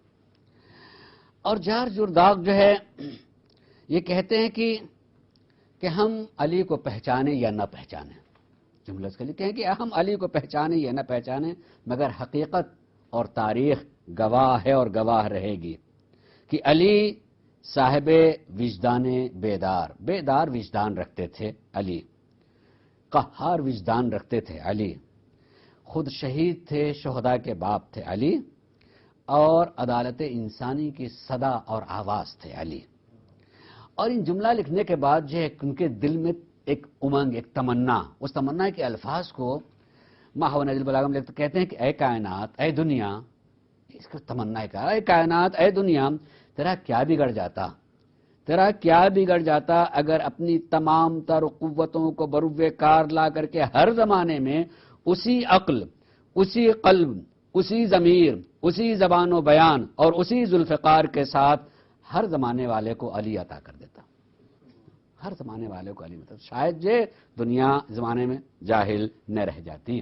اور جارج جرداق جو ہے یہ کہتے ہیں کہ ہم علی کو پہچانیں یا نہ پہچانیں، جملہ اس کے لکھتے ہیں کہ ہم علی کو پہچانیں یا نہ پہچانیں، مگر حقیقت اور تاریخ گواہ ہے اور گواہ رہے گی کہ علی صاحب وجدان بیدار وجدان رکھتے تھے، علی قہار وجدان رکھتے تھے، علی خود شہید تھے، شہداء کے باپ تھے علی، اور عدالت انسانی کی صدا اور آواز تھے علی، اور ان جملہ لکھنے کے بعد جو ہے ان کے دل میں ایک امنگ، ایک تمنا، اس تمنا کے الفاظ کو ماہو نہج البلاغہ میں لکھتے کہتے ہیں کہ اے کائنات، اے دنیا، اس کا تمنا ہے کہ اے کائنات، اے دنیا، تیرا کیا بگڑ جاتا، تیرا کیا بگڑ جاتا اگر اپنی تمام تر قوتوں کو بروئے کار لا کر کے ہر زمانے میں اسی عقل، اسی قلب، اسی ضمیر، اسی زبان و بیان اور اسی ذوالفقار کے ساتھ ہر زمانے والے کو علی عطا کر دیتا، ہر زمانے والے کو علی عطا، شاید یہ دنیا زمانے میں جاہل نہ رہ جاتی۔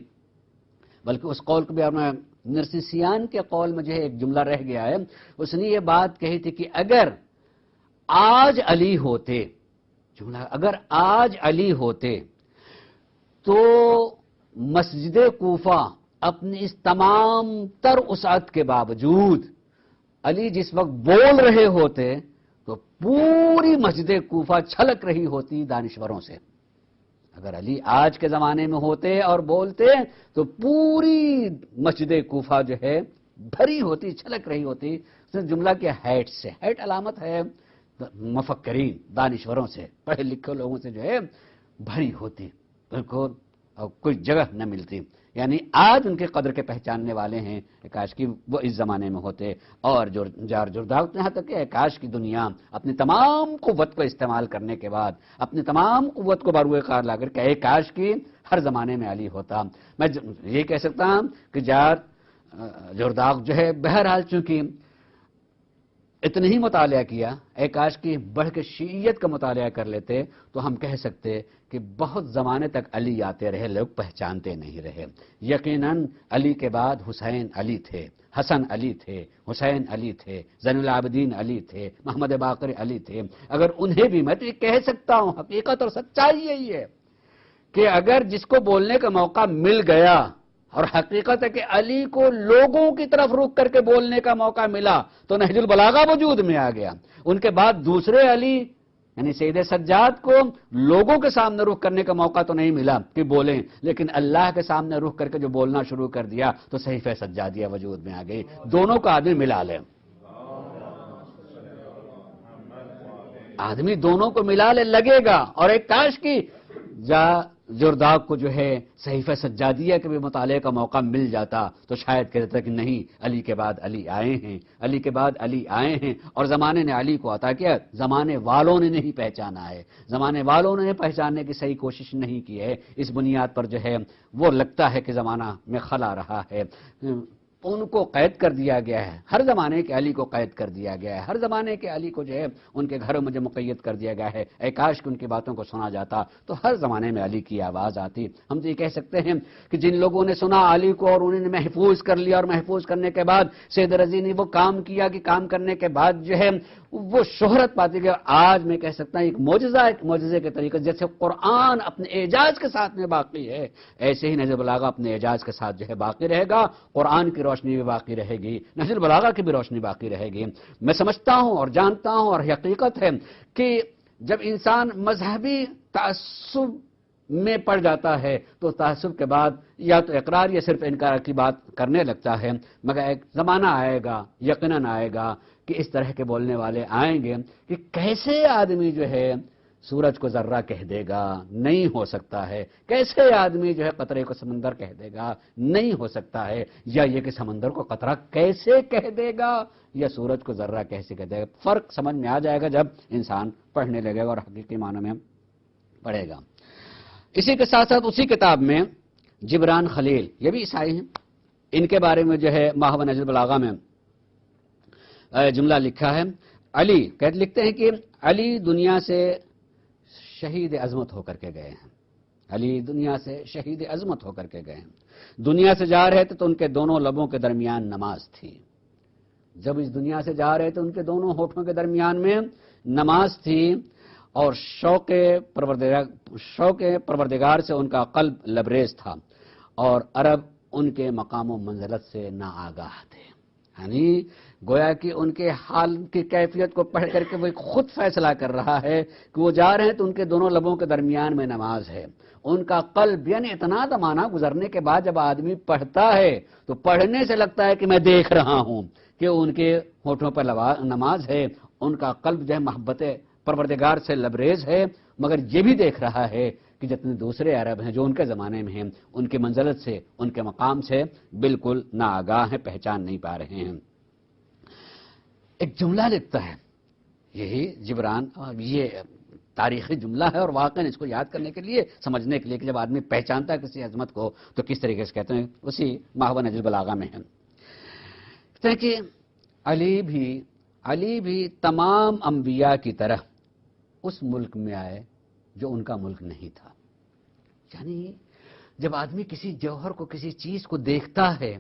بلکہ اس قول کو بھی اپنا نرسیسیان کے قول میں جو ہے ایک جملہ رہ گیا ہے، اس نے یہ بات کہی تھی کہ اگر آج علی ہوتے، جملہ اگر آج علی ہوتے تو مسجد کوفہ اپنی اس تمام تر وسعت کے باوجود علی جس وقت بول رہے ہوتے تو پوری مسجد کوفہ چھلک رہی ہوتی دانشوروں سے۔ اگر علی آج کے زمانے میں ہوتے اور بولتے تو پوری مسجد کوفہ جو ہے بھری ہوتی، چھلک رہی ہوتی۔ اس نے جملہ کیا ہیٹ سے، ہیٹ علامت ہے مفکرین، دانشوروں سے، پڑھے لکھے لوگوں سے جو ہے بھری ہوتی، بالکل اور کوئی جگہ نہ ملتی۔ یعنی آج ان کے قدر کے پہچاننے والے ہیں کہ کاش کی وہ اس زمانے میں ہوتے، اور جار جرداغ یہاں تک کہ کاش کی دنیا اپنی تمام قوت کو استعمال کرنے کے بعد، اپنی تمام قوت کو بروئے کار لا کر کہ کاش کی ہر زمانے میں علی ہوتا۔ میں یہ کہہ سکتا ہوں کہ جار جرداغ جو ہے بہرحال چونکہ اتنا ہی مطالعہ کیا، کاش کی بڑھ کے شیعیت کا مطالعہ کر لیتے تو ہم کہہ سکتے کہ بہت زمانے تک علی آتے رہے، لوگ پہچانتے نہیں رہے۔ یقیناً علی کے بعد حسین علی تھے، حسن علی تھے، حسین علی تھے، زین العابدین علی تھے، محمد باقر علی تھے۔ اگر انہیں بھی میں تو یہ کہہ سکتا ہوں، حقیقت اور سچائی یہی ہے کہ اگر جس کو بولنے کا موقع مل گیا، اور حقیقت ہے کہ علی کو لوگوں کی طرف رخ کر کے بولنے کا موقع ملا تو نہج البلاغہ وجود میں آ گیا۔ ان کے بعد دوسرے علی یعنی سید سجاد کو لوگوں کے سامنے رخ کرنے کا موقع تو نہیں ملا کہ بولیں، لیکن اللہ کے سامنے رخ کر کے جو بولنا شروع کر دیا تو صحیفہ سجادیہ وجود میں آ گئی۔ دونوں کا آدمی ملا لے، آدمی دونوں کو ملا لے لگے گا، اور ایک کاش کی جرداغ کو جو ہے صحیفہ سجادیہ کے بھی مطالعے کا موقع مل جاتا تو شاید کہتا کہ نہیں، علی کے بعد علی آئے ہیں، علی کے بعد علی آئے ہیں، اور زمانے نے علی کو عطا کیا، زمانے والوں نے نہیں پہچانا ہے، زمانے والوں نے پہچاننے کی صحیح کوشش نہیں کی ہے۔ اس بنیاد پر جو ہے وہ لگتا ہے کہ زمانہ میں خلا رہا ہے، ان کو قید کر دیا گیا ہے، ہر زمانے کے علی کو قید کر دیا گیا ہے، ہر زمانے کے علی کو جو ہے ان کے گھروں میں جو مقید کر دیا گیا ہے۔ کاش کہ ان کی باتوں کو سنا جاتا تو ہر زمانے میں علی کی آواز آتی۔ ہم تو یہ کہہ سکتے ہیں کہ جن لوگوں نے سنا علی کو اور انہوں نے محفوظ کر لیا، اور محفوظ کرنے کے بعد سید رضی نے وہ کام کیا کہ کام کرنے کے بعد جو ہے وہ شہرت پاتی گئی۔ آج میں کہہ سکتا ہوں ایک معجزہ، ایک معجزے کے طریقے جیسے قرآن اپنے اعجاز کے ساتھ میں باقی ہے، ایسے ہی نہج البلاغہ اپنے اعجاز کے ساتھ جو ہے باقی رہے گا۔ قرآن کی روشنی بھی باقی رہے گی، نہج البلاغہ کی بھی روشنی باقی رہے گی۔ میں سمجھتا ہوں اور جانتا ہوں اور حقیقت ہے کہ جب انسان مذہبی تعصب میں پڑ جاتا ہے تو تعصب کے بعد یا تو اقرار یا صرف انکار کی بات کرنے لگتا ہے، مگر ایک زمانہ آئے گا، یقیناً آئے گا کہ اس طرح کے بولنے والے آئیں گے کہ کیسے آدمی جو ہے سورج کو ذرہ کہہ دے گا، نہیں ہو سکتا ہے، کیسے آدمی جو ہے قطرے کو سمندر کہہ دے گا، نہیں ہو سکتا ہے، یا یہ کہ سمندر کو قطرہ کیسے کہہ دے گا یا سورج کو ذرہ کیسے کہہ دے گا۔ فرق سمجھ میں آ جائے گا جب انسان پڑھنے لگے گا اور حقیقی معنوں میں پڑھے گا۔ اسی کے ساتھ ساتھ اسی کتاب میں جبران خلیل، یہ بھی عیسائی ہیں، ان کے بارے میں جو ہے ماہو نہج البلاغہ میں جملہ لکھا ہے۔ علی لکھتے ہیں کہ علی دنیا سے شہید عظمت ہو کر کے گئے ہیں، علی دنیا سے شہید عظمت ہو کر کے گئے ہیں۔ دنیا سے جا رہے تھے تو ان کے دونوں لبوں کے درمیان نماز تھی، جب اس دنیا سے جا رہے تھے ان کے دونوں ہونٹوں کے درمیان میں نماز تھی، اور شوق پروردگار سے ان کا قلب لبریز تھا، اور عرب ان کے مقام و منزلت سے ناآگاہ تھے۔ یعنی گویا کہ ان کے حال کی کیفیت کو پڑھ کر کے وہ خود فیصلہ کر رہا ہے کہ وہ جا رہے ہیں تو ان کے دونوں لبوں کے درمیان میں نماز ہے، ان کا قلب یعنی اتنا زمانہ گزرنے کے بعد جب آدمی پڑھتا ہے تو پڑھنے سے لگتا ہے کہ میں دیکھ رہا ہوں کہ ان کے ہونٹوں پر نماز ہے، ان کا قلب جو ہے محبت پروردگار سے لبریز ہے، مگر یہ بھی دیکھ رہا ہے کہ جتنے دوسرے عرب ہیں جو ان کے زمانے میں ہیں، ان کی منزلت سے، ان کے مقام سے بالکل ناآگاہ ہیں، پہچان نہیں پا رہے ہیں۔ ایک جملہ لکھتا ہے، یہی جبران، یہ تاریخی جملہ ہے، اور واقعاً اس کو یاد کرنے کے لیے، سمجھنے کے لیے کہ جب آدمی پہچانتا ہے کسی عظمت کو تو کس طریقے سے کہتے ہیں، اسی محو نہج البلاغہ میں ہے۔ کہتے ہیں کہ علی بھی تمام انبیاء کی طرح اس ملک میں آئے جو ان کا ملک نہیں تھا۔ یعنی جب آدمی کسی جوہر کو، کسی چیز کو دیکھتا ہے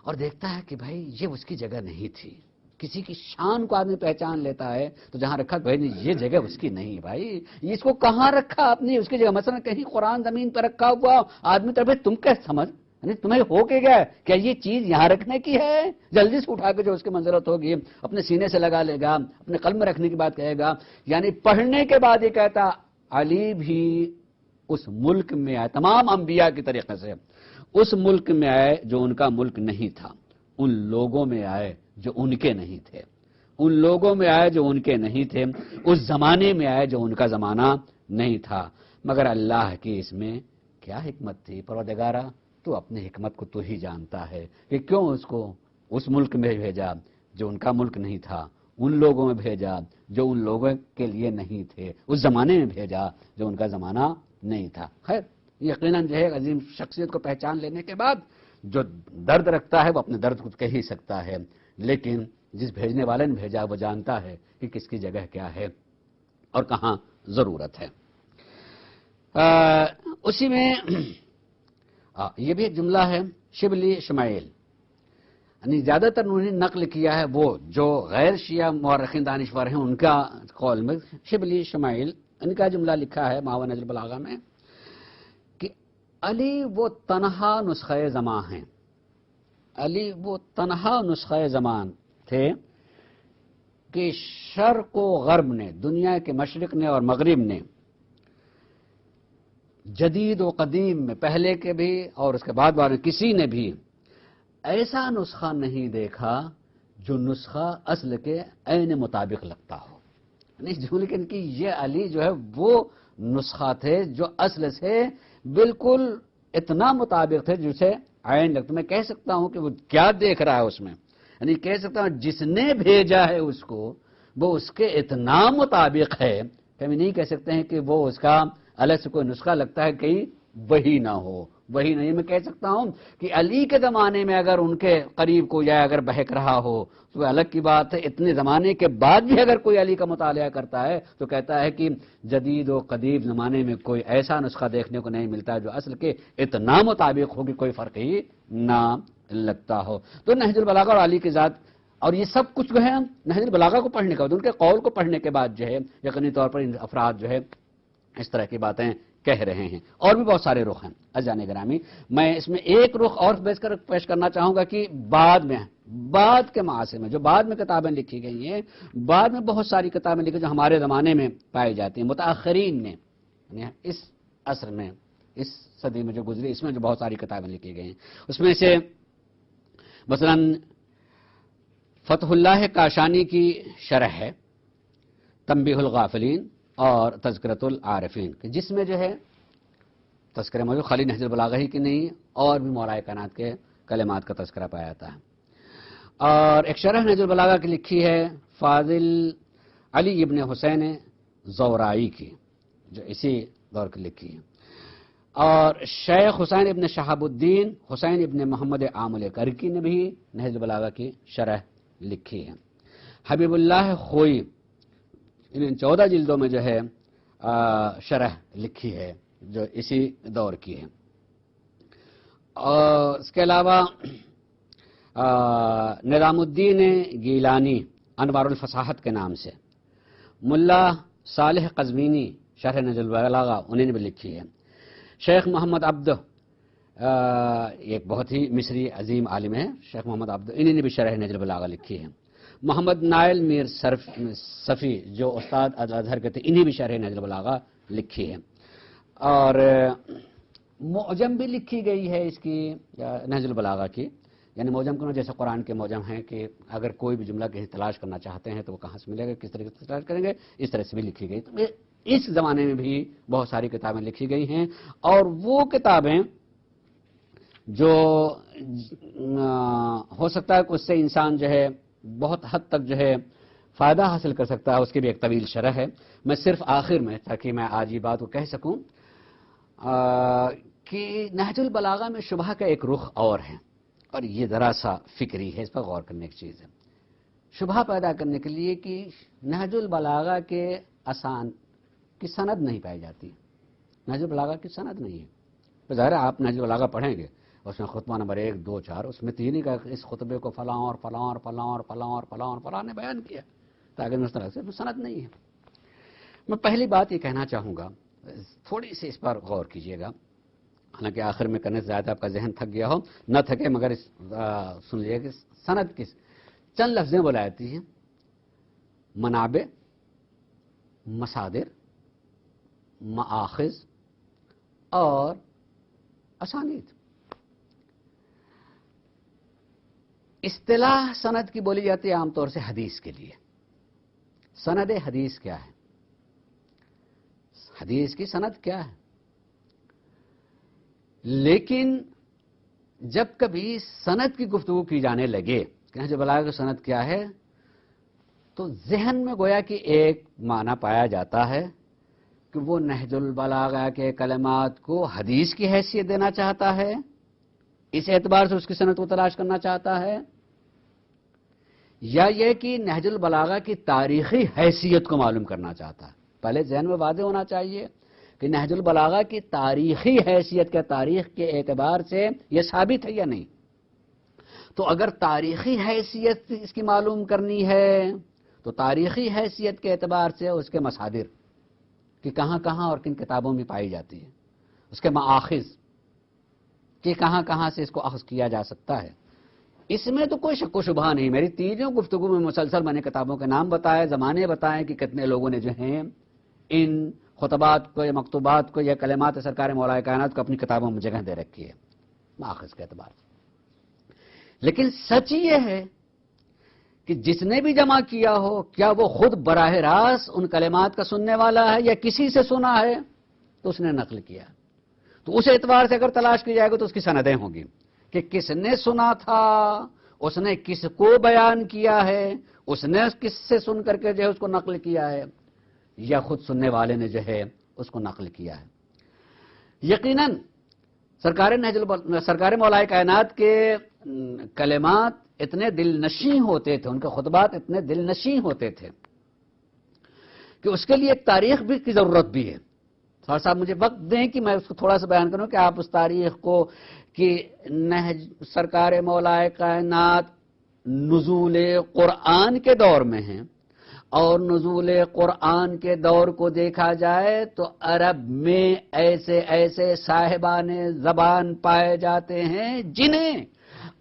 اور دیکھتا ہے کہ بھائی یہ اس کی جگہ نہیں تھی، کسی کی شان کو آدمی پہچان لیتا ہے، تو جہاں رکھا بھائی نہیں، یہ جگہ اس کی نہیں ہے بھائی، اس کو کہاں رکھا آپ نے اس کی جگہ، مثلا کہیں قرآن زمین پر رکھا ہوا آدمی تو بھائی تم کیا سمجھ، یعنی تمہیں ہو کے گیا کیا یہ چیز یہاں رکھنے کی ہے؟ جلدی سے اٹھا کے جو اس کی منزلت ہوگی اپنے سینے سے لگا لے گا، اپنے قلب میں رکھنے کی بات کہے گا۔ یعنی پڑھنے کے بعد یہ کہتا علی بھی اس ملک میں آئے، تمام انبیاء کی طریقے سے اس ملک میں آئے جو ان کا ملک نہیں تھا، ان لوگوں میں آئے جو ان کے نہیں تھے، ان لوگوں میں آئے جو ان کے نہیں تھے، اس زمانے میں آئے جو ان کا زمانہ نہیں تھا۔ مگر اللہ کی اس میں کیا حکمت تھی؟ پروردگارا تو اپنی حکمت کو تو ہی جانتا ہے کہ کیوں اس کو اس ملک میں بھیجا جو ان کا ملک نہیں تھا، ان لوگوں میں بھیجا جو ان لوگوں کے لیے نہیں تھے، اس زمانے میں بھیجا جو ان کا زمانہ نہیں تھا۔ خیر، یقیناً جو ہے عظیم شخصیت کو پہچان لینے کے بعد جو درد رکھتا ہے وہ اپنے درد کو کہہ ہی سکتا ہے، لیکن جس بھیجنے والے نے بھیجا وہ جانتا ہے کہ کس کی جگہ کیا ہے اور کہاں ضرورت ہے۔ اسی میں یہ بھی ایک جملہ ہے، شبلی شمائل، یعنی زیادہ تر انہوں نے نقل کیا ہے وہ جو غیر شیعہ مورخین دانشور ہیں ان کا قول میں، شبلی شمائل ان کا جملہ لکھا ہے محو نہج البلاغہ میں کہ علی وہ تنہا نسخہ زمان ہیں، علی وہ تنہا نسخہ زمان تھے کہ شرق و غرب نے، دنیا کے مشرق نے اور مغرب نے، جدید و قدیم میں، پہلے کے بھی اور اس کے بعد والے کسی نے بھی ایسا نسخہ نہیں دیکھا جو نسخہ اصل کے عین مطابق لگتا ہو۔ لیکن کہ یہ علی جو ہے وہ نسخہ تھے جو اصل سے بالکل اتنا مطابق تھے جسے عین لگتا۔ میں کہہ سکتا ہوں کہ وہ کیا دیکھ رہا ہے اس میں، یعنی کہہ سکتا ہوں جس نے بھیجا ہے اس کو وہ اس کے اتنا مطابق ہے کہ ہم نہیں کہہ سکتے ہیں کہ وہ اس کا الگ سے کوئی نسخہ لگتا ہے کہ وہی نہ ہو، وہی نہیں۔ میں کہہ سکتا ہوں کہ علی کے زمانے میں اگر ان کے قریب کوئی جائے اگر بہک رہا ہو تو وہ الگ کی بات ہے، اتنے زمانے کے بعد بھی اگر کوئی علی کا مطالعہ کرتا ہے تو کہتا ہے کہ جدید و قدیم زمانے میں کوئی ایسا نسخہ دیکھنے کو نہیں ملتا جو اصل کے اتنا مطابق ہو کہ کوئی فرق ہی نہ لگتا ہو۔ تو نہج البلاغہ اور علی کی ذات اور یہ سب کچھ جو ہے نہج البلاغہ کو پڑھنے کے بعد، ان کے قول کو پڑھنے کے بعد جو ہے یقینی طور پر ان افراد جو ہے اس طرح کی باتیں کہہ رہے ہیں۔ اور بھی بہت سارے رخ ہیں عزیزان گرامی، میں اس میں ایک رخ اور پیش کرنا چاہوں گا کہ بعد کے معاصر میں جو بعد میں کتابیں لکھی گئی ہیں، بعد میں بہت ساری کتابیں لکھی جو ہمارے زمانے میں پائی جاتی ہیں، متاخرین نے، یعنی اس عصر میں، اس صدی میں جو گزری، اس میں جو بہت ساری کتابیں لکھی گئی ہیں، اس میں سے مثلا فتح اللہ کاشانی کی شرح ہے تنبیہ الغافلین اور تذکرۃ العارفین، جس میں جو ہے تذکرہ موجود خالی نہج البلاغہ ہی کی نہیں اور بھی مولائے کائنات کے کلمات کا تذکرہ پایا جاتا ہے۔ اور ایک شرح نہج البلاغہ کی لکھی ہے فاضل علی ابن حسین زورائی کی، جو اسی دور کی لکھی ہے، اور شیخ حسین ابن شہاب الدین حسین ابن محمد عامل کرکی نے بھی نہج البلاغہ کی شرح لکھی ہے۔ حبیب اللہ خوئی ان 14 جلدوں میں جو ہے شرح لکھی ہے جو اسی دور کی ہے۔ اور اس کے علاوہ نظام الدین گیلانی انوار الفصاحت کے نام سے، ملا صالح قزوینی شرح نہج البلاغہ انہوں نے بھی لکھی ہے۔ شیخ محمد عبد ایک بہت ہی مصری عظیم عالم ہے، شیخ محمد عبد، انہوں نے بھی شرح نہج البلاغہ لکھی ہے۔ محمد نائل میر صفی جو استاد الازہر کے تھے، انہیں بھی شرح نہج البلاغہ لکھی ہے۔ اور معجم بھی لکھی گئی ہے اس کی نہج البلاغہ کی، یعنی موجم کرنا جیسے قرآن کے موجم ہیں کہ اگر کوئی بھی جملہ کہیں تلاش کرنا چاہتے ہیں تو وہ کہاں سے ملے گا، کس طریقے سے تلاش کریں گے، اس طرح سے بھی لکھی گئی. تو اس زمانے میں بھی بہت ساری کتابیں لکھی گئی ہیں، اور وہ کتابیں جو ہو سکتا ہے کہ اس سے انسان جو ہے بہت حد تک جو ہے فائدہ حاصل کر سکتا ہے، اس کی بھی ایک طویل شرح ہے. میں صرف آخر میں تاکہ میں آج یہ بات کو کہہ سکوں کہ نہج البلاغہ میں شبہ کا ایک رخ اور ہے، اور یہ ذرا سا فکری ہے، اس پر غور کرنے کی چیز ہے. شبہ پیدا کرنے کے لیے کہ نہج البلاغہ کے آسان کی سند نہیں پائی جاتی. نہج البلاغہ کی سند نہیں ہے. ظاہر ہے آپ نہج البلاغہ پڑھیں گے، اس میں خطبہ نمبر 1 2 4 اس میں تین ہی کا اس خطبے کو فلاں اور فلاں اور فلاں اور فلاں اور فلاں اور فلاں نے بیان کیا، تاکہ اس طرح سے سند نہیں ہے. میں پہلی بات یہ کہنا چاہوں گا، تھوڑی سی اس پر غور کیجئے گا، حالانکہ آخر میں کرنے سے زیادہ آپ کا ذہن تھک گیا ہو، نہ تھکے مگر سن لیجیے کہ سند کس چند لفظیں بولا جاتی ہیں: منابع، مصادر، مآخذ اور اسانید. اصطلاح سند کی بولی جاتی ہے عام طور سے حدیث کے لیے. سند حدیث کیا ہے؟ حدیث کی سند کیا ہے؟ لیکن جب کبھی سند کی گفتگو کی جانے لگے کہ نہج البلاغہ کی سند کیا ہے، تو ذہن میں گویا کہ ایک معنی پایا جاتا ہے کہ وہ نہج البلاغہ کے کلمات کو حدیث کی حیثیت دینا چاہتا ہے، اس اعتبار سے اس کی سند کو تلاش کرنا چاہتا ہے، یا یہ کہ نہج البلاغہ کی تاریخی حیثیت کو معلوم کرنا چاہتا ہے. پہلے ذہن میں واضح ہونا چاہیے کہ نہج البلاغہ کی تاریخی حیثیت کے تاریخ کے اعتبار سے یہ ثابت ہے یا نہیں. تو اگر تاریخی حیثیت اس کی معلوم کرنی ہے تو تاریخی حیثیت کے اعتبار سے اس کے مصادر کہ کہاں کہاں اور کن کتابوں میں پائی جاتی ہے، اس کے مآخذ کہ کہاں کہاں سے اس کو اخذ کیا جا سکتا ہے، اس میں تو کوئی شک و شبہ نہیں. میری تینوں گفتگو میں مسلسل میں نے کتابوں کے نام بتائے، زمانے بتائے کہ کتنے لوگوں نے جو ہیں ان خطبات کو یا مکتوبات کو یا کلمات سرکار مولا کائنات کو اپنی کتابوں میں جگہ دے رکھی ہے مآخذ کے اعتبار سے. لیکن سچ یہ ہے کہ جس نے بھی جمع کیا ہو، کیا وہ خود براہ راست ان کلمات کا سننے والا ہے یا کسی سے سنا ہے تو اس نے نقل کیا. تو اس اعتبار سے اگر تلاش کی جائے گا تو اس کی سندیں ہوں گی کہ کس نے سنا تھا، اس نے کس کو بیان کیا ہے، اس نے کس سے سن کر کے جو ہے اس کو نقل کیا ہے، یا خود سننے والے نے جو ہے اس کو نقل کیا ہے. یقیناً سرکار مولا کائنات کے کلمات اتنے دل نشیں ہوتے تھے، ان کے خطبات اتنے دل نشیں ہوتے تھے کہ اس کے لیے ایک تاریخ بھی کی ضرورت بھی ہے. تھوڑا صاحب مجھے وقت دیں کہ میں اس کو تھوڑا سا بیان کروں کہ آپ اس تاریخ کو کہ نہج سرکار مولا کائنات نزول قرآن کے دور میں ہیں، اور نزول قرآن کے دور کو دیکھا جائے تو عرب میں ایسے ایسے صاحبان زبان پائے جاتے ہیں جنہیں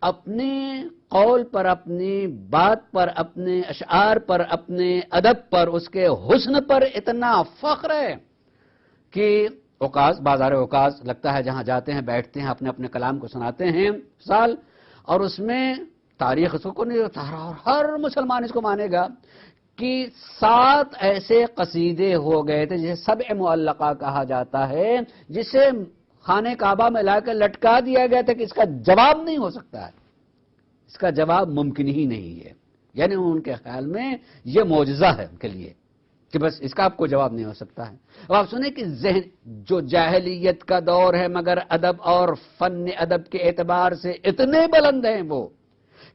اپنے قول پر، اپنی بات پر، اپنے اشعار پر، اپنے ادب پر، اس کے حسن پر اتنا فخر ہے کہ بازار اوقاز لگتا ہے جہاں جاتے ہیں بیٹھتے ہیں اپنے اپنے کلام کو سناتے ہیں سال، اور اس میں تاریخ اس کو نہیں ہوتا، اور ہر مسلمان اس کو مانے گا کہ 7 ایسے قصیدے ہو گئے تھے جسے سبع معلقہ کہا جاتا ہے، جسے خانہ کعبہ میں لا کر لٹکا دیا گیا تھا کہ اس کا جواب نہیں ہو سکتا ہے، اس کا جواب ممکن ہی نہیں ہے. یعنی ان کے خیال میں یہ معجزہ ہے ان کے لیے کہ بس اس کا آپ کو جواب نہیں ہو سکتا ہے. اب آپ سنیں کہ ذہن جو جاہلیت کا دور ہے مگر ادب اور فن ادب کے اعتبار سے اتنے بلند ہیں وہ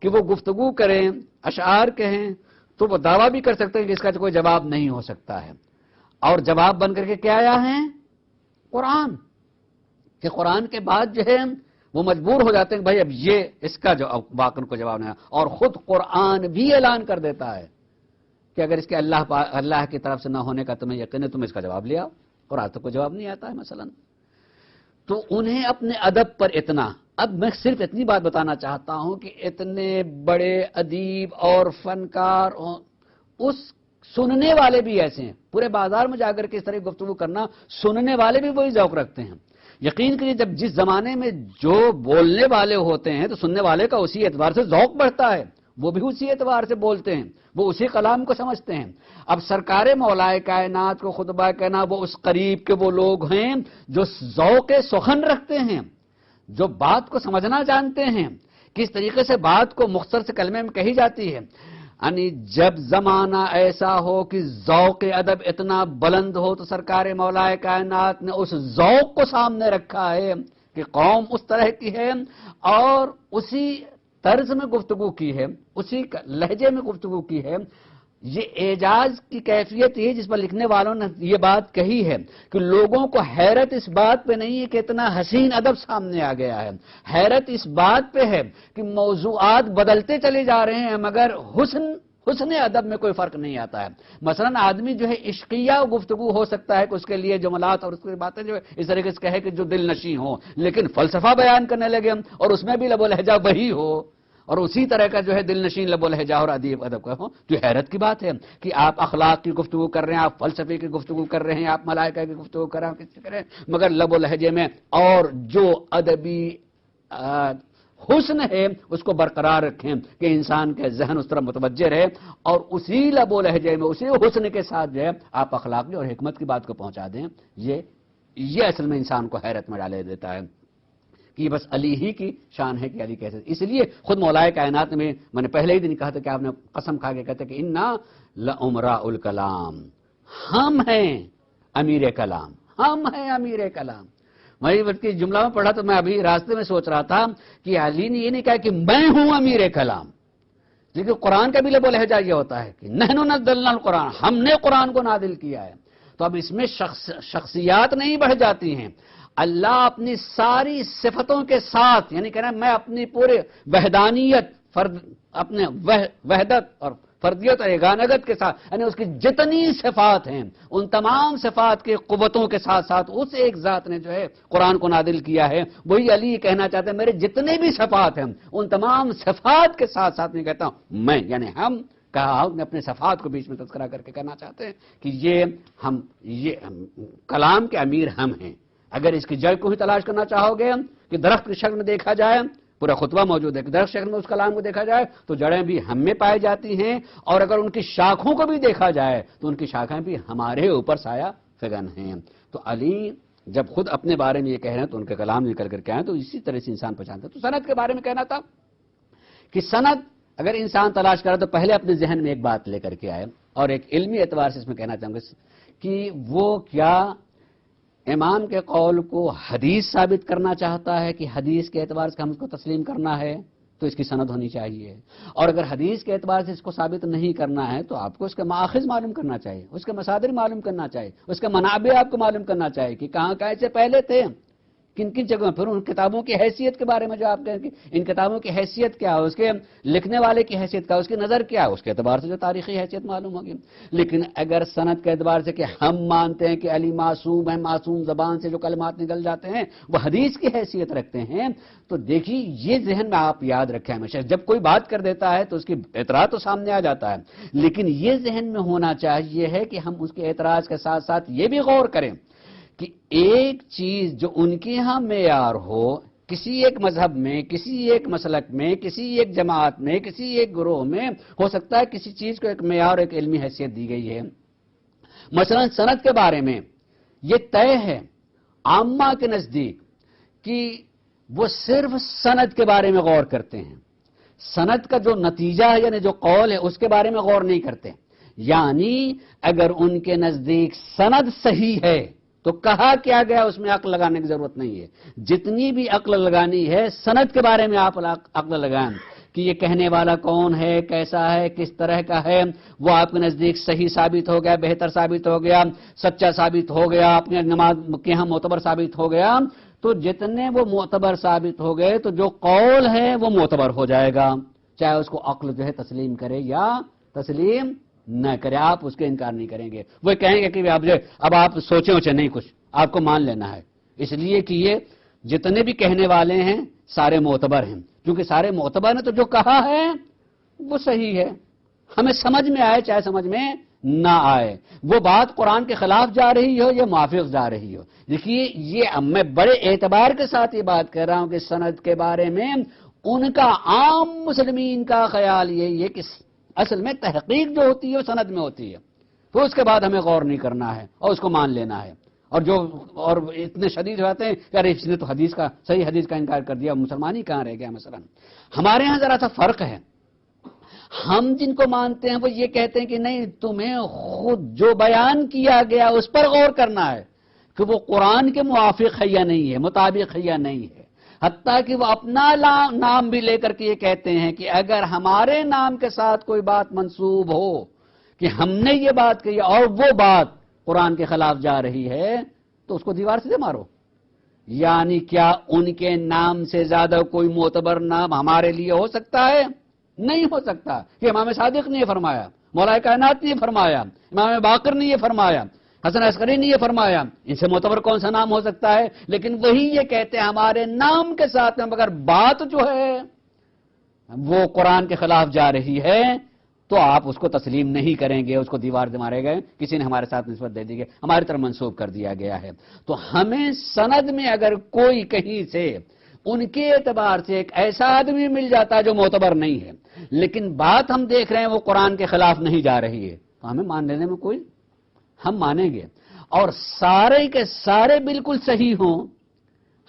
کہ وہ گفتگو کریں، اشعار کہیں تو وہ دعویٰ بھی کر سکتے ہیں کہ اس کا کوئی جواب نہیں ہو سکتا ہے. اور جواب بن کر کے کیا آیا ہے؟ قرآن. کہ قرآن کے بعد جو ہے وہ مجبور ہو جاتے ہیں کہ بھائی اب یہ اس کا جو واقعہ کو جواب نہیں ہے. اور خود قرآن بھی اعلان کر دیتا ہے کہ اگر اس کے اللہ کی طرف سے نہ ہونے کا تمہیں یقین ہے تم اس کا جواب لے آؤ. اور آج تک کوئی جواب نہیں آتا ہے مثلا. تو انہیں اپنے ادب پر اتنا، اب میں صرف اتنی بات بتانا چاہتا ہوں کہ اتنے بڑے ادیب اور فنکار، اس سننے والے بھی ایسے ہیں. پورے بازار میں جا کر کے اس طرح گفتگو کرنا، سننے والے بھی وہی ذوق رکھتے ہیں. یقین کریے جب جس زمانے میں جو بولنے والے ہوتے ہیں تو سننے والے کا اسی اعتبار سے ذوق بڑھتا ہے، وہ بھی اسی اعتبار سے بولتے ہیں، وہ اسی کلام کو سمجھتے ہیں۔ اب سرکار مولا کائنات کو خطبہ کہنا، وہ اس قریب کے وہ لوگ ہیں جو ذوق سخن رکھتے ہیں، جو بات کو سمجھنا جانتے ہیں، کس طریقے سے بات کو مختصر سے کلمے میں کہی جاتی ہے۔ یعنی جب زمانہ ایسا ہو کہ ذوق ادب اتنا بلند ہو تو سرکار مولا کائنات نے اس ذوق کو سامنے رکھا ہے کہ قوم اس طرح کی ہے اور اسی طرز میں گفتگو کی ہے، اسی لہجے میں گفتگو کی ہے۔ یہ اعجاز کی کیفیت یہ جس پر لکھنے والوں نے یہ بات کہی ہے کہ لوگوں کو حیرت اس بات پہ نہیں ہے کہ اتنا حسین ادب سامنے آ گیا ہے، حیرت اس بات پہ ہے کہ موضوعات بدلتے چلے جا رہے ہیں مگر حسن ادب میں کوئی فرق نہیں آتا ہے۔ مثلا آدمی جو ہے عشقیہ گفتگو ہو سکتا ہے کہ اس کے لیے جملات اور اس کی باتیں جو ہے اس طریقے سے کہے کہ جو دل نشیں ہوں، لیکن فلسفہ بیان کرنے لگے ہم اور اس میں بھی لب و لہجہ وہی ہو اور اسی طرح کا جو ہے دل نشین لب و لہجہ اور ادب کا ہو، تو حیرت کی بات ہے کہ آپ اخلاق کی گفتگو کر رہے ہیں، آپ فلسفے کی گفتگو کر رہے ہیں، آپ ملائکہ کی گفتگو کر رہے ہیں، کسی کر رہے ہیں، مگر لب و لہجے میں اور جو ادبی حسن ہے اس کو برقرار رکھیں کہ انسان کے ذہن اس طرح متوجہ رہے اور اسی لب و لہجے میں اسی حسن کے ساتھ جو ہے آپ اخلاقی اور حکمت کی بات کو پہنچا دیں۔ یہ اصل میں انسان کو حیرت میں ڈالے دیتا ہے کہ بس علی ہی کی شان ہے کہ علی کیسے۔ اس لیے خود مولا کائنات میں نے پہلے ہی دن کہا تھا کہ آپ نے قسم کھا کے کہتے کہ انا لامراء الکلام، ہم ہیں امیر کلام، ہم ہیں امیر کلام۔ میں یہ جملہ میں پڑھا تو میں ابھی راستے میں سوچ رہا تھا کہ علی نے یہ نہیں کہا کہ میں ہوں امیر کلام، لیکن قرآن کا بھی لب و لہجہ یہ ہوتا ہے کہ نحن نزلنا القرآن، ہم نے قرآن کو نازل کیا ہے۔ تو اب اس میں شخصیات نہیں بڑھ جاتی ہیں، اللہ اپنی ساری صفتوں کے ساتھ، یعنی کہنا میں اپنی پورے وحدانیت، اپنے وحدت اور فردیت اور یگانگت کے ساتھ، یعنی اس کی جتنی صفات ہیں ان تمام صفات کے قوتوں کے ساتھ ساتھ اس ایک ذات نے جو ہے قرآن کو نازل کیا ہے۔ وہی علی کہنا چاہتے ہیں میرے جتنے بھی صفات ہیں ان تمام صفات کے ساتھ ساتھ میں کہتا ہوں میں، یعنی ہم کہا اپنے صفات کو بیچ میں تذکرہ کر کے کہنا چاہتے ہیں کہ یہ کلام کے امیر ہم ہیں۔ اگر اس کی جڑ کو ہی تلاش کرنا چاہو گے کہ درخت کی شکل میں دیکھا جائے، پورا خطبہ موجود ہے کہ درخت شکل میں اس کلام کو دیکھا جائے تو جڑیں بھی ہم میں پائی جاتی ہیں، اور اگر ان کی شاخوں کو بھی دیکھا جائے تو ان کی شاخیں بھی ہمارے اوپر سایہ فگن ہیں۔ تو علی جب خود اپنے بارے میں یہ کہہ رہے ہیں تو ان کے کلام نکل کر کے آئے تو اسی طرح سے انسان پہچانتا ہے۔ تو سند کے بارے میں کہنا تھا کہ سند اگر انسان تلاش کرے تو پہلے اپنے ذہن میں ایک بات لے کر کے آئے، اور ایک علمی اعتبار سے اس میں کہنا چاہوں گا کہ وہ کیا امام کے قول کو حدیث ثابت کرنا چاہتا ہے کہ حدیث کے اعتبار سے ہم اس کو تسلیم کرنا ہے تو اس کی سند ہونی چاہیے، اور اگر حدیث کے اعتبار سے اس کو ثابت نہیں کرنا ہے تو آپ کو اس کے ماخذ معلوم کرنا چاہیے، اس کے مصادر معلوم کرنا چاہیے، اس کے منابع آپ کو معلوم کرنا چاہیے کہ کہاں کہاں سے پہلے تھے، کن کن جگہوں، پھر ان کتابوں کی حیثیت کے بارے میں جو آپ کہیں کہ ان کتابوں کی حیثیت کیا ہے، اس کے لکھنے والے کی حیثیت کیا ہے، اس کی نظر کیا ہے، اس کے اعتبار سے جو تاریخی حیثیت معلوم ہوگی۔ لیکن اگر سند کے اعتبار سے کہ ہم مانتے ہیں کہ علی معصوم ہے، معصوم زبان سے جو کلمات نکل جاتے ہیں وہ حدیث کی حیثیت رکھتے ہیں، تو دیکھیے یہ ذہن میں آپ یاد رکھیں ہمیشہ، جب کوئی بات کر دیتا ہے تو اس کی اعتراض تو سامنے آ جاتا ہے، لیکن یہ ذہن میں ہونا چاہیے ہے کہ ہم اس کے اعتراض کے ساتھ ساتھ یہ بھی غور کریں کہ ایک چیز جو ان کے ہاں معیار ہو، کسی ایک مذہب میں، کسی ایک مسلک میں، کسی ایک جماعت میں، کسی ایک گروہ میں ہو سکتا ہے کسی چیز کو ایک معیار، ایک علمی حیثیت دی گئی ہے۔ مثلا سند کے بارے میں یہ طے ہے عامہ کے نزدیک کہ وہ صرف سند کے بارے میں غور کرتے ہیں، سند کا جو نتیجہ ہے یعنی جو قول ہے اس کے بارے میں غور نہیں کرتے، یعنی اگر ان کے نزدیک سند صحیح ہے تو کہا کیا گیا اس میں عقل لگانے کی ضرورت نہیں ہے، جتنی بھی عقل لگانی ہے سند کے بارے میں آپ عقل لگائیں کہ یہ کہنے والا کون ہے، کیسا ہے، کس طرح کا ہے، وہ آپ کے نزدیک صحیح ثابت ہو گیا، بہتر ثابت ہو گیا، سچا ثابت ہو گیا، اپنے نماز کے ہاں معتبر ثابت ہو گیا، تو جتنے وہ معتبر ثابت ہو گئے تو جو قول ہے وہ معتبر ہو جائے گا، چاہے اس کو عقل جو ہے تسلیم کرے یا تسلیم نہ کرے، آپ اس کے انکار نہیں کریں گے۔ وہ کہیں گے کہ اب آپ سوچیں اوچیں نہیں، کچھ آپ کو مان لینا ہے، اس لیے کہ یہ جتنے بھی کہنے والے ہیں سارے معتبر ہیں، کیونکہ سارے معتبر ہیں تو جو کہا ہے وہ صحیح ہے، ہمیں سمجھ میں آئے چاہے سمجھ میں نہ آئے، وہ بات قرآن کے خلاف جا رہی ہو یا موافق جا رہی ہو۔ دیکھیے یہ میں بڑے اعتبار کے ساتھ یہ بات کر رہا ہوں کہ سند کے بارے میں ان کا عام مسلمین کا خیال یہی ہے کہ اصل میں تحقیق جو ہوتی ہے وہ سند میں ہوتی ہے، تو اس کے بعد ہمیں غور نہیں کرنا ہے اور اس کو مان لینا ہے۔ اور اتنے شدید ہوتے ہیں کہ ارے اس نے تو صحیح حدیث کا انکار کر دیا، مسلمان ہی کہاں رہ گیا مثلا۔ ہمارے ہاں ذرا سا فرق ہے، ہم جن کو مانتے ہیں وہ یہ کہتے ہیں کہ نہیں، تمہیں خود جو بیان کیا گیا اس پر غور کرنا ہے کہ وہ قرآن کے موافق ہے یا نہیں ہے، مطابق ہے یا نہیں ہے۔ حتیٰ کہ وہ اپنا نام بھی لے کر کے یہ کہتے ہیں کہ اگر ہمارے نام کے ساتھ کوئی بات منسوب ہو کہ ہم نے یہ بات کہی اور وہ بات قرآن کے خلاف جا رہی ہے تو اس کو دیوار سے مارو۔ یعنی کیا ان کے نام سے زیادہ کوئی معتبر نام ہمارے لیے ہو سکتا ہے؟ نہیں ہو سکتا۔ کہ امام صادق نے یہ فرمایا، مولا کائنات نے یہ فرمایا، امام باقر نے یہ فرمایا، حسن عسکری نے یہ فرمایا، ان سے معتبر کون سا نام ہو سکتا ہے؟ لیکن وہی یہ کہتے ہیں ہمارے نام کے ساتھ میں مگر بات جو ہے وہ قرآن کے خلاف جا رہی ہے تو آپ اس کو تسلیم نہیں کریں گے، اس کو دیوار سے مارے گئے، کسی نے ہمارے ساتھ نسبت دے دی گئی، ہماری طرف منسوب کر دیا گیا ہے۔ تو ہمیں سند میں اگر کوئی کہیں سے ان کے اعتبار سے ایک ایسا آدمی مل جاتا ہے جو معتبر نہیں ہے لیکن بات ہم دیکھ رہے ہیں وہ قرآن کے خلاف نہیں جا رہی ہے تو ہمیں مان لینے میں کوئی، ہم مانیں گے۔ اور سارے کے سارے بالکل صحیح ہوں،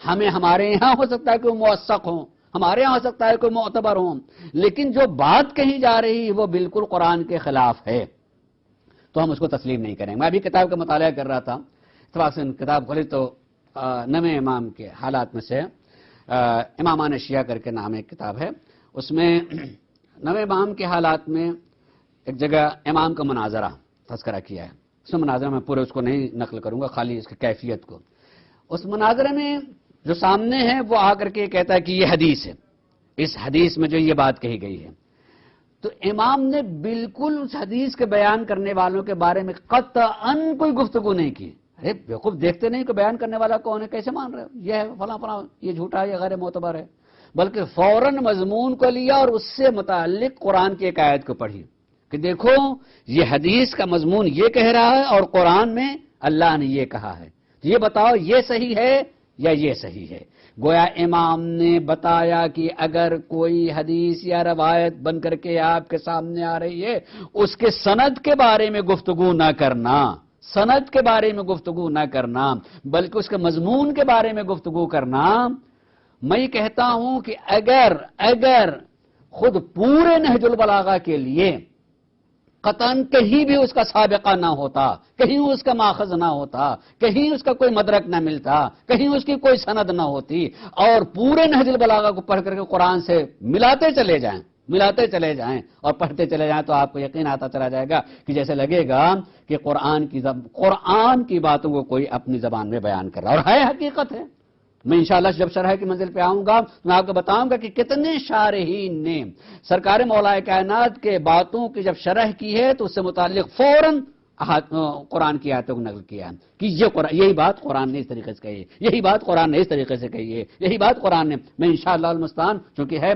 ہمیں ہمارے یہاں ہو سکتا ہے کہ وہ موثق ہوں، ہمارے یہاں ہو سکتا ہے کوئی معتبر ہوں، لیکن جو بات کہی جا رہی ہے وہ بالکل قرآن کے خلاف ہے تو ہم اس کو تسلیم نہیں کریں گے۔ میں ابھی کتاب کا مطالعہ کر رہا تھا، اتفاق سے کتاب کھولی تو نویں امام کے حالات میں سے امامان شیعہ کر کے نام ایک کتاب ہے، اس میں نویں امام کے حالات میں ایک جگہ امام کا مناظرہ تذکرہ کیا ہے۔ اس میں مناظرہ میں پورے اس کو نہیں نقل کروں گا، خالی اس کی کیفیت کو۔ اس مناظرے میں جو سامنے ہے وہ آ کر کے کہتا ہے کہ یہ حدیث ہے، اس حدیث میں جو یہ بات کہی گئی ہے، تو امام نے بالکل اس حدیث کے بیان کرنے والوں کے بارے میں قطعاً کوئی گفتگو نہیں کی۔ ارے بیوقوف، دیکھتے نہیں کہ بیان کرنے والا کون ہے، کیسے مان رہے ہو، یہ ہے فلاں فلاں، یہ جھوٹا ہے، یہ غیر معتبر ہے، بلکہ فوراً مضمون کو لیا اور اس سے متعلق قرآن کی ایک آیت کو پڑھی کہ دیکھو یہ حدیث کا مضمون یہ کہہ رہا ہے اور قرآن میں اللہ نے یہ کہا ہے، یہ بتاؤ یہ صحیح ہے یا یہ صحیح ہے۔ گویا امام نے بتایا کہ اگر کوئی حدیث یا روایت بن کر کے آپ کے سامنے آ رہی ہے اس کے سند کے بارے میں گفتگو نہ کرنا، سند کے بارے میں گفتگو نہ کرنا بلکہ اس کے مضمون کے بارے میں گفتگو کرنا۔ میں یہ کہتا ہوں کہ اگر خود پورے نہج البلاغہ کے لیے قطعاً کہیں بھی اس کا سابقہ نہ ہوتا، کہیں اس کا ماخذ نہ ہوتا، کہیں اس کا کوئی مدرک نہ ملتا، کہیں اس کی کوئی سند نہ ہوتی اور پورے نہج البلاغہ کو پڑھ کر کے قرآن سے ملاتے چلے جائیں اور پڑھتے چلے جائیں تو آپ کو یقین آتا چلا جائے گا کہ جیسے لگے گا کہ قرآن کی باتوں کو کوئی اپنی زبان میں بیان کر رہا اور ہے، حقیقت ہے۔ میں انشاءاللہ جب شرح کی منزل پہ آؤں گا میں آپ کو بتاؤں گا کہ کتنے شارحین نے سرکار مولا کائنات کے باتوں کی جب شرح کی ہے تو اس سے متعلق فوراً قرآن کی آیتوں کو نقل کیا کہ یہی بات قرآن نے اس طریقے سے کہی ہے، یہی بات قرآن نے اس طریقے سے کہی ہے، یہی بات قرآن نے۔ میں انشاءاللہ المستعان چونکہ ہے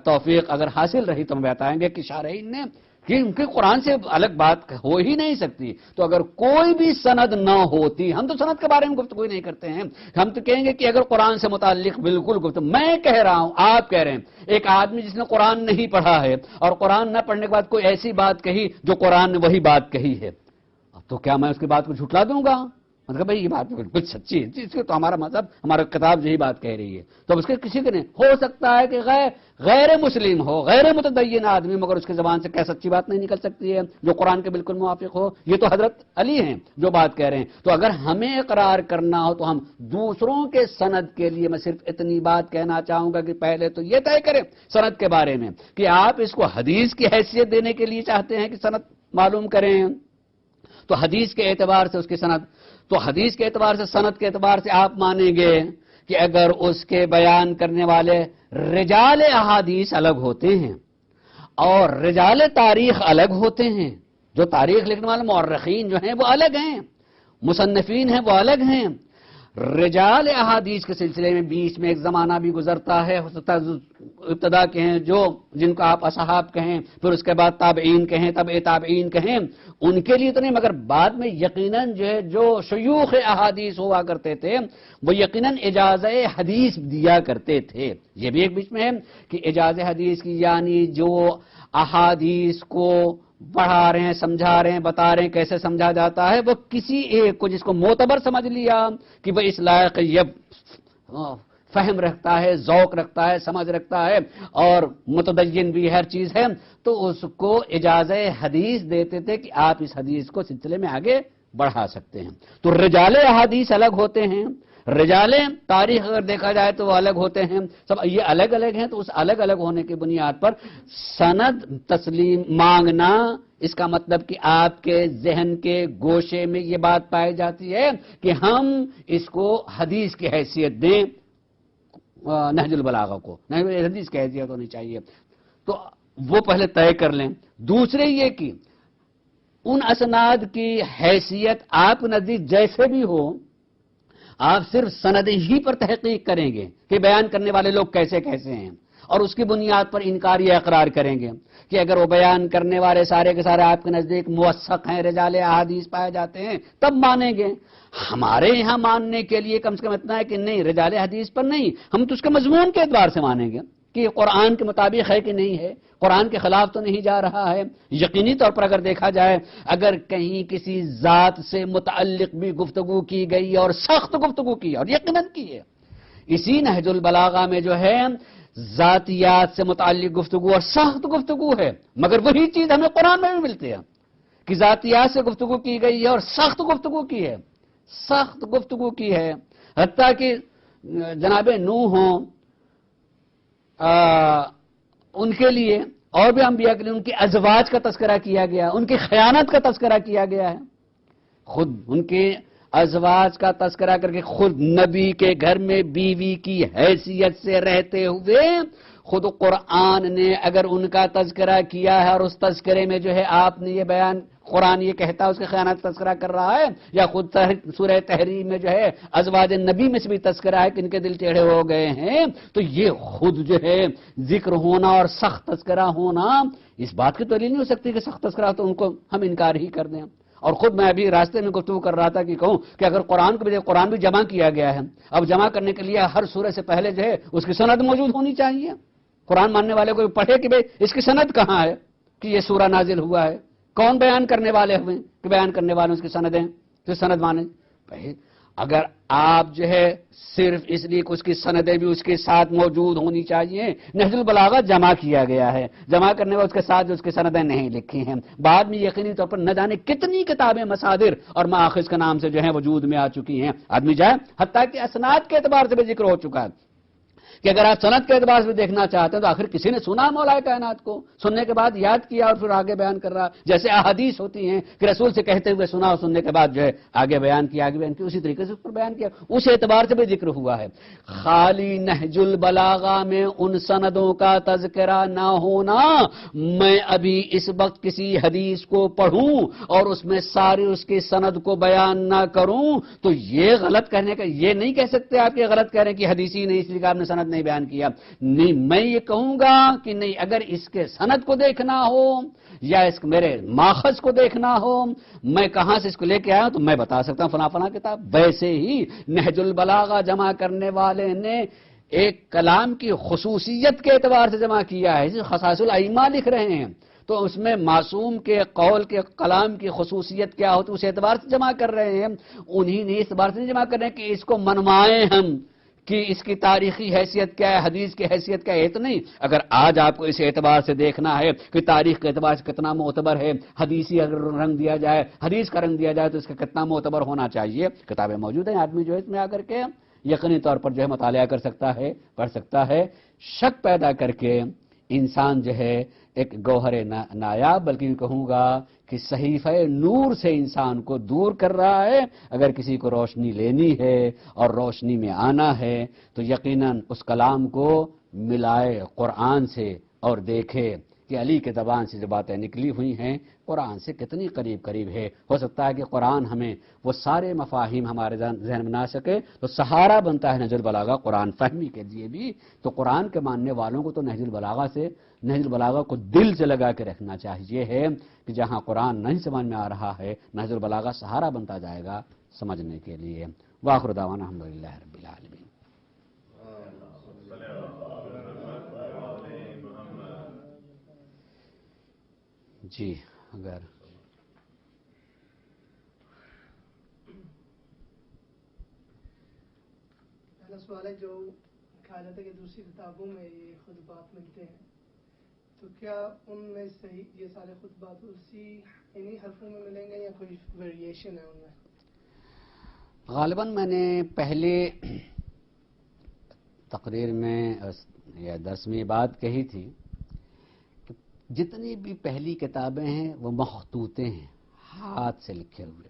توفیق اگر حاصل رہی تو ہم بتائیں گے کہ شارحین نے کہ ان کے قرآن سے الگ بات ہو ہی نہیں سکتی۔ تو اگر کوئی بھی سند نہ ہوتی، ہم تو سند کے بارے میں گفتگو نہیں کرتے ہیں، ہم تو کہیں گے کہ اگر قرآن سے متعلق بالکل گفتگو، میں کہہ رہا ہوں، آپ کہہ رہے ہیں، ایک آدمی جس نے قرآن نہیں پڑھا ہے اور قرآن نہ پڑھنے کے بعد کوئی ایسی بات کہی جو قرآن نے وہی بات کہی ہے، تو کیا میں اس کی بات کو جھٹلا دوں گا؟ مطلب بھائی یہ بات بالکل سچی ہے، اس کے تو ہمارا مذہب، ہمارا کتاب یہی بات کہہ رہی ہے، تو اس کے کسی کے نہیں ہو سکتا ہے کہ غیر مسلم ہو، غیر متدین آدمی، مگر اس کی زبان سے کیا سچی بات نہیں نکل سکتی ہے جو قرآن کے بالکل موافق ہو؟ یہ تو حضرت علی ہیں جو بات کہہ رہے ہیں۔ تو اگر ہمیں اقرار کرنا ہو تو ہم دوسروں کے سند کے لیے، میں صرف اتنی بات کہنا چاہوں گا کہ پہلے تو یہ طے کریں سند کے بارے میں کہ آپ اس کو حدیث کی حیثیت دینے کے لیے چاہتے ہیں کہ سند معلوم کریں، تو حدیث کے اعتبار سے اس کی سند، تو حدیث کے اعتبار سے، سند کے اعتبار سے آپ مانیں گے کہ اگر اس کے بیان کرنے والے رجال احادیث الگ ہوتے ہیں اور رجال تاریخ الگ ہوتے ہیں، جو تاریخ لکھنے والے مورخین جو ہیں وہ الگ ہیں، مصنفین ہیں وہ الگ ہیں، رجال احادیث کے سلسلے میں بیچ میں ایک زمانہ بھی گزرتا ہے، ہو سکتا ہے ابتدا کے ہیں جن کو آپ اصحاب کہیں، پھر اس کے بعد تابعین کہیں، تبع تابعین کہیں، ان کے لیے تو نہیں، مگر بعد میں یقیناً جو ہے جو شیوخ احادیث ہوا کرتے تھے وہ یقیناً اجازہ حدیث دیا کرتے تھے۔ یہ بھی ایک بیچ میں ہے کہ اجازہ حدیث کی، یعنی جو احادیث کو پڑھا رہے ہیں، سمجھا رہے ہیں، بتا رہے ہیں کیسے سمجھا جاتا ہے، وہ کسی ایک کو جس کو معتبر سمجھ لیا کہ وہ اس لائق یہ فہم رکھتا ہے، ذوق رکھتا ہے، سمجھ رکھتا ہے اور متدین بھی ہر چیز ہے، تو اس کو اجازہ حدیث دیتے تھے کہ آپ اس حدیث کو سلسلے میں آگے بڑھا سکتے ہیں۔ تو رجال احادیث الگ ہوتے ہیں، رجال تاریخ اگر دیکھا جائے تو وہ الگ ہوتے ہیں، سب یہ الگ الگ ہیں۔ تو اس الگ الگ ہونے کی بنیاد پر سند تسلیم مانگنا، اس کا مطلب کہ آپ کے ذہن کے گوشے میں یہ بات پائی جاتی ہے کہ ہم اس کو حدیث کی حیثیت دیں، نہج البلاغہ کو نہج حدیث کی حیثیت ہونی چاہیے، تو وہ پہلے طے کر لیں۔ دوسرے یہ کہ ان اسناد کی حیثیت آپ نزدیک جیسے بھی ہو، آپ صرف سند ہی پر تحقیق کریں گے کہ بیان کرنے والے لوگ کیسے کیسے ہیں، اور اس کی بنیاد پر انکار یا اقرار کریں گے کہ اگر وہ بیان کرنے والے سارے کے سارے آپ کے نزدیک موثق ہیں، رجال احادیث پائے جاتے ہیں، تب مانیں گے۔ ہمارے یہاں ماننے کے لیے کم سے کم اتنا ہے کہ نہیں، رجال حدیث پر نہیں، ہم تو اس کے مضمون کے اعتبار سے مانیں گے کہ یہ قرآن کے مطابق ہے کہ نہیں ہے، قرآن کے خلاف تو نہیں جا رہا ہے۔ یقینی طور پر اگر دیکھا جائے، اگر کہیں کسی ذات سے متعلق بھی گفتگو کی گئی اور سخت گفتگو کی اور یقیناً کی ہے، اسی نہج البلاغہ میں جو ہے ذاتیات سے متعلق گفتگو اور سخت گفتگو ہے، مگر وہی چیز ہمیں قرآن میں بھی ملتی ہے کہ ذاتیات سے گفتگو کی گئی ہے اور سخت گفتگو کی ہے، سخت گفتگو کی ہے، حتیٰ کہ جناب نوح ہوں، ان کے لیے اور بھی انبیاء کے لیے ان کے ازواج کا تذکرہ کیا گیا، ان کی خیانت کا تذکرہ کیا گیا ہے، خود ان کے ازواج کا تذکرہ کر کے خود نبی کے گھر میں بیوی کی حیثیت سے رہتے ہوئے خود قرآن نے اگر ان کا تذکرہ کیا ہے اور اس تذکرے میں جو ہے آپ نے یہ بیان، قرآن یہ کہتا ہے اس کے خیانت تذکرہ کر رہا ہے، یا خود سورہ تحریم میں جو ہے ازواج نبی میں سے بھی تذکرہ ہے کہ ان کے دل ٹیڑھے ہو گئے ہیں، تو یہ خود جو ہے ذکر ہونا اور سخت تذکرہ ہونا اس بات کی دلیل نہیں ہو سکتی کہ سخت تذکرہ تو ان کو ہم انکار ہی کر دیں۔ اور خود میں ابھی راستے میں گفتگو کر رہا تھا کہ کہوں کہ اگر قرآن بھی جمع کیا گیا ہے، اب جمع کرنے کے لیے ہر سورہ سے پہلے جو ہے اس کی سند موجود ہونی چاہیے، قرآن ماننے والے کو پڑھے کہ بھئی اس کی سند کہاں ہے کہ یہ سورہ نازل ہوا ہے، کون بیان کرنے والے ہوئے کہ بیان کرنے والے اس کی سندیں، تو سند مانے۔ اگر آپ جو ہے صرف اس لیے کہ اس کی سندیں بھی اس کے ساتھ موجود ہونی چاہیے، نہج البلاغہ جمع کیا گیا ہے، جمع کرنے والے اس کے ساتھ جو اس کی سندیں نہیں لکھی ہیں، بعد میں یقینی طور پر نہ جانے کتنی کتابیں مصادر اور مآخذ کے نام سے جو ہیں وجود میں آ چکی ہیں، آدمی جائے حتیٰ کہ اسناد کے اعتبار سے بھی ذکر ہو چکا ہے کہ اگر آپ سند کے اعتبار سے دیکھنا چاہتے ہیں تو آخر کسی نے سنا مولا کائنات کو، سننے کے بعد یاد کیا اور پھر آگے بیان کر رہا، جیسے احادیث ہوتی ہیں کہ رسول سے کہتے ہوئے سنا اور سننے کے بعد جو ہے آگے بیان کیا، اسی طریقے سے اس پر بیان کیا، اس اعتبار سے بھی ذکر ہوا ہے۔ خالی نہج البلاغہ میں ان سندوں کا تذکرہ نہ ہونا، میں ابھی اس وقت کسی حدیث کو پڑھوں اور اس میں ساری اس کی سند کو بیان نہ کروں تو یہ غلط کہنے کا، یہ نہیں کہہ سکتے آپ یہ غلط کہہ رہے ہیں کہ حدیثی نہیں اس لیے کہ آپ نے سند نہیں بیان کیا، نہیں، میں یہ کہوں گا کہ نہیں، اگر اس کے سند کو دیکھنا ہو یا اس میرے ماخذ کو دیکھنا ہو، میں کہاں سے اس کو لے کے آیا ہوں تو میں بتا سکتا ہوں فلاں فلاں کتاب۔ ویسے ہی نہج البلاغہ جمع کرنے والے نے ایک کلام کی خصوصیت کے اعتبار سے جمع کیا ہے، جسے خصائص الائمہ لکھ رہے ہیں، تو اس میں معصوم کے قول کے کلام کی خصوصیت کیا ہوتی ہے اس اعتبار سے جمع کر رہے ہیں، انہی نے اس اعتبار سے جمع کر رہے ہیں کہ اس کو منوائیں ہم کہ اس کی تاریخی حیثیت کیا ہے، حدیث کی حیثیت کیا ہے، تو نہیں۔ اگر آج آپ کو اس اعتبار سے دیکھنا ہے کہ تاریخ کے اعتبار سے کتنا معتبر ہے، حدیثی اگر رنگ دیا جائے، حدیث کا رنگ دیا جائے تو اس کا کتنا معتبر ہونا چاہیے، کتابیں موجود ہیں، آدمی جو ہے اس میں آ کر کے یقینی طور پر جو ہے مطالعہ کر سکتا ہے، پڑھ سکتا ہے، شک پیدا کر کے انسان جو ہے ایک گوہر نایاب، بلکہ کہوں گا کہ صحیفہ نور سے انسان کو دور کر رہا ہے۔ اگر کسی کو روشنی لینی ہے اور روشنی میں آنا ہے تو یقیناً اس کلام کو ملائے قرآن سے اور دیکھے کہ علی کے زبان سے جو باتیں نکلی ہوئی ہیں قرآن سے کتنی قریب قریب ہے. ہو سکتا ہے کہ قرآن ہمیں وہ سارے مفاہیم ہمارے ذہن میں نہ سکے تو سہارا بنتا ہے نہج البلاغہ قرآن فہمی کے لیے بھی. تو قرآن کے ماننے والوں کو تو نہج البلاغہ کو دل سے لگا کے رکھنا چاہیے ہے کہ جہاں قرآن نہیں سمجھ میں آ رہا ہے نہج البلاغہ سہارا بنتا جائے گا سمجھنے کے لیے. وآخر دعوانا الحمدللہ رب العالمین. جی اگر پہلا سوال ہے جو کہا جاتا ہے کہ دوسری کتابوں میں یہ خطبات ملتے ہیں تو کیا ان میں سے یہ سارے خطبات اسی انہی حرفوں میں ملیں گے یا کوئی ویریشن ہے ان میں؟ غالباً میں نے پہلے تقریر میں یا درس میں یہ بات کہی تھی کہ جتنی بھی پہلی کتابیں ہیں وہ مخطوطے ہیں ہاتھ سے لکھے ہوئے.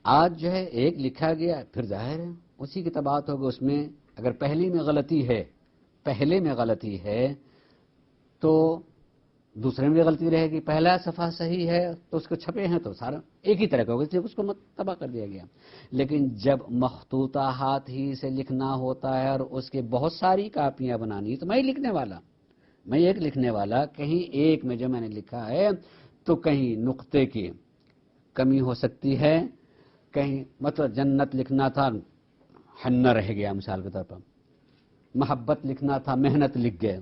آج جو ہے ایک لکھا گیا پھر ظاہر ہے اسی کی طباعت ہوگی. اس میں اگر پہلے میں غلطی ہے تو دوسرے میں بھی غلطی رہے گی. پہلا صفحہ صحیح ہے تو اس کو چھپے ہیں تو سارا ایک ہی طرح کا ہوگا اس لیے اس کو تباہ کر دیا گیا. لیکن جب مخطوطہ ہاتھ ہی سے لکھنا ہوتا ہے اور اس کے بہت ساری کاپیاں بنانی تو میں ایک لکھنے والا کہیں ایک میں جو میں نے لکھا ہے تو کہیں نقطے کی کمی ہو سکتی ہے, کہیں مطلب جنت لکھنا تھا حنہ رہ گیا مثال کے طور پر, محبت لکھنا تھا محنت لکھ گئے.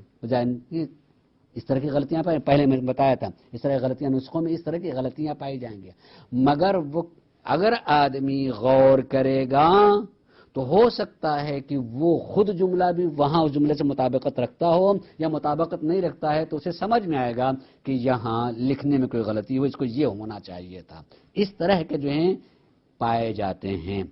اس طرح کی غلطیاں پہلے میں بتایا تھا اس طرح کی غلطیاں نسخوں میں اس طرح کی غلطیاں پائی جائیں گی. مگر وہ اگر آدمی غور کرے گا تو ہو سکتا ہے کہ وہ خود جملہ بھی وہاں اس جملے سے مطابقت رکھتا ہو یا مطابقت نہیں رکھتا ہے تو اسے سمجھ میں آئے گا کہ یہاں لکھنے میں کوئی غلطی ہو, اس کو یہ ہونا چاہیے تھا. اس طرح کے جو ہیں پائے جاتے ہیں.